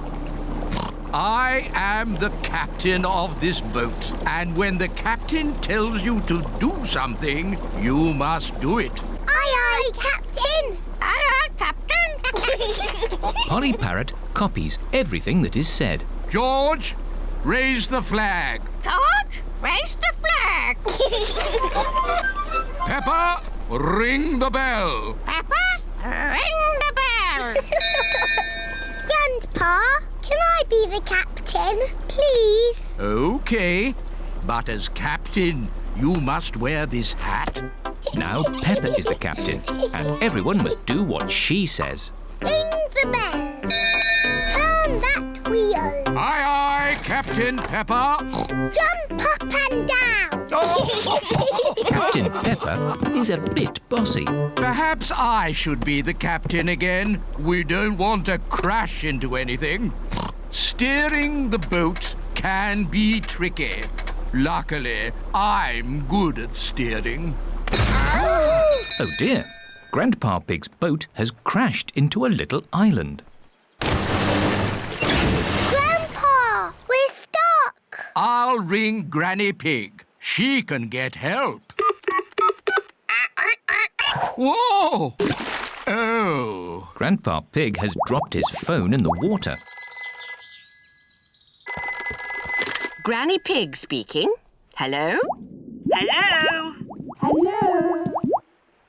I am the captain of this boat, and when the captain tells you to do something, you must do it. Aye, aye, Captain. Aye, aye, Captain. Polly Parrot copies everything that is said. George, raise the flag. George, raise the flag. Peppa, ring the bell. Peppa, ring the bell. Grandpa, can I be the captain, please? Okay, but as captain, you must wear this hat. Now Peppa is the captain, and everyone must do what she says. Ring the bell. Turn that wheel. Aye, aye, Captain Peppa. Jump up and down. Captain Peppa is a bit bossy. Perhaps I should be the captain again. We don't want to crash into anything. Steering the boat can be tricky. Luckily, I'm good at steering. Oh dear, Grandpa Pig's boat has crashed into a little island. Grandpa, we're stuck. I'll ring Granny Pig. She can get help. Whoa! Oh. Grandpa Pig has dropped his phone in the water. Granny Pig speaking. Hello? Hello? Hello?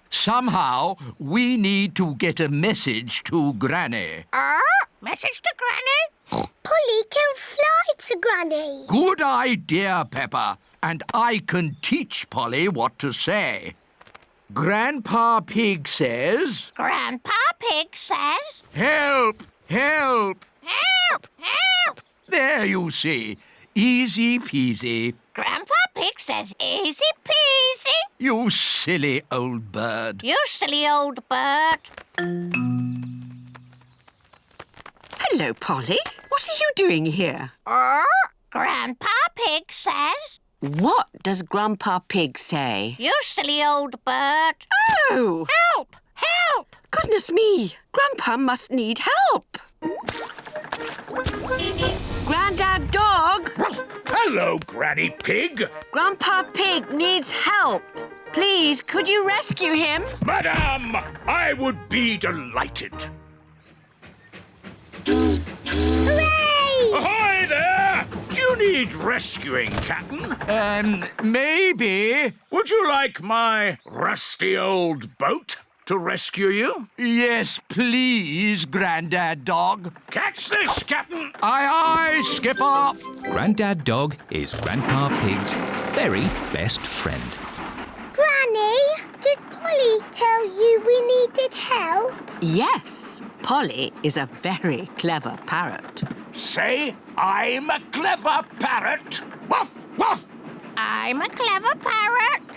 Somehow, we need to get a message to Granny. Message to Granny? Polly can fly to Granny. Good idea, Peppa. And I can teach Polly what to say. Grandpa Pig says... Grandpa Pig says... Help! Help! Help! Help! There you see. Easy peasy. Grandpa Pig says easy peasy. You silly old bird. You silly old bird. Hello, Polly. What are you doing here? Grandpa Pig says... What does Grandpa Pig say? You silly old bird. Oh! Help! Help! Goodness me! Grandpa must need help. Grandad Dog! Hello, Granny Pig. Grandpa Pig needs help. Please, could you rescue him? Madam, I would be delighted. Hooray! Ahoy there! Do you need rescuing, Captain? Maybe. Would you like my rusty old boat to rescue you? Yes, please, Grandad Dog. Catch this, Captain! Aye, aye, Skipper. Grandad Dog is Grandpa Pig's very best friend. Granny, did Polly tell you we needed help? Yes. Polly is a very clever parrot. Say, I'm a clever parrot. Woof, woof. I'm a clever parrot.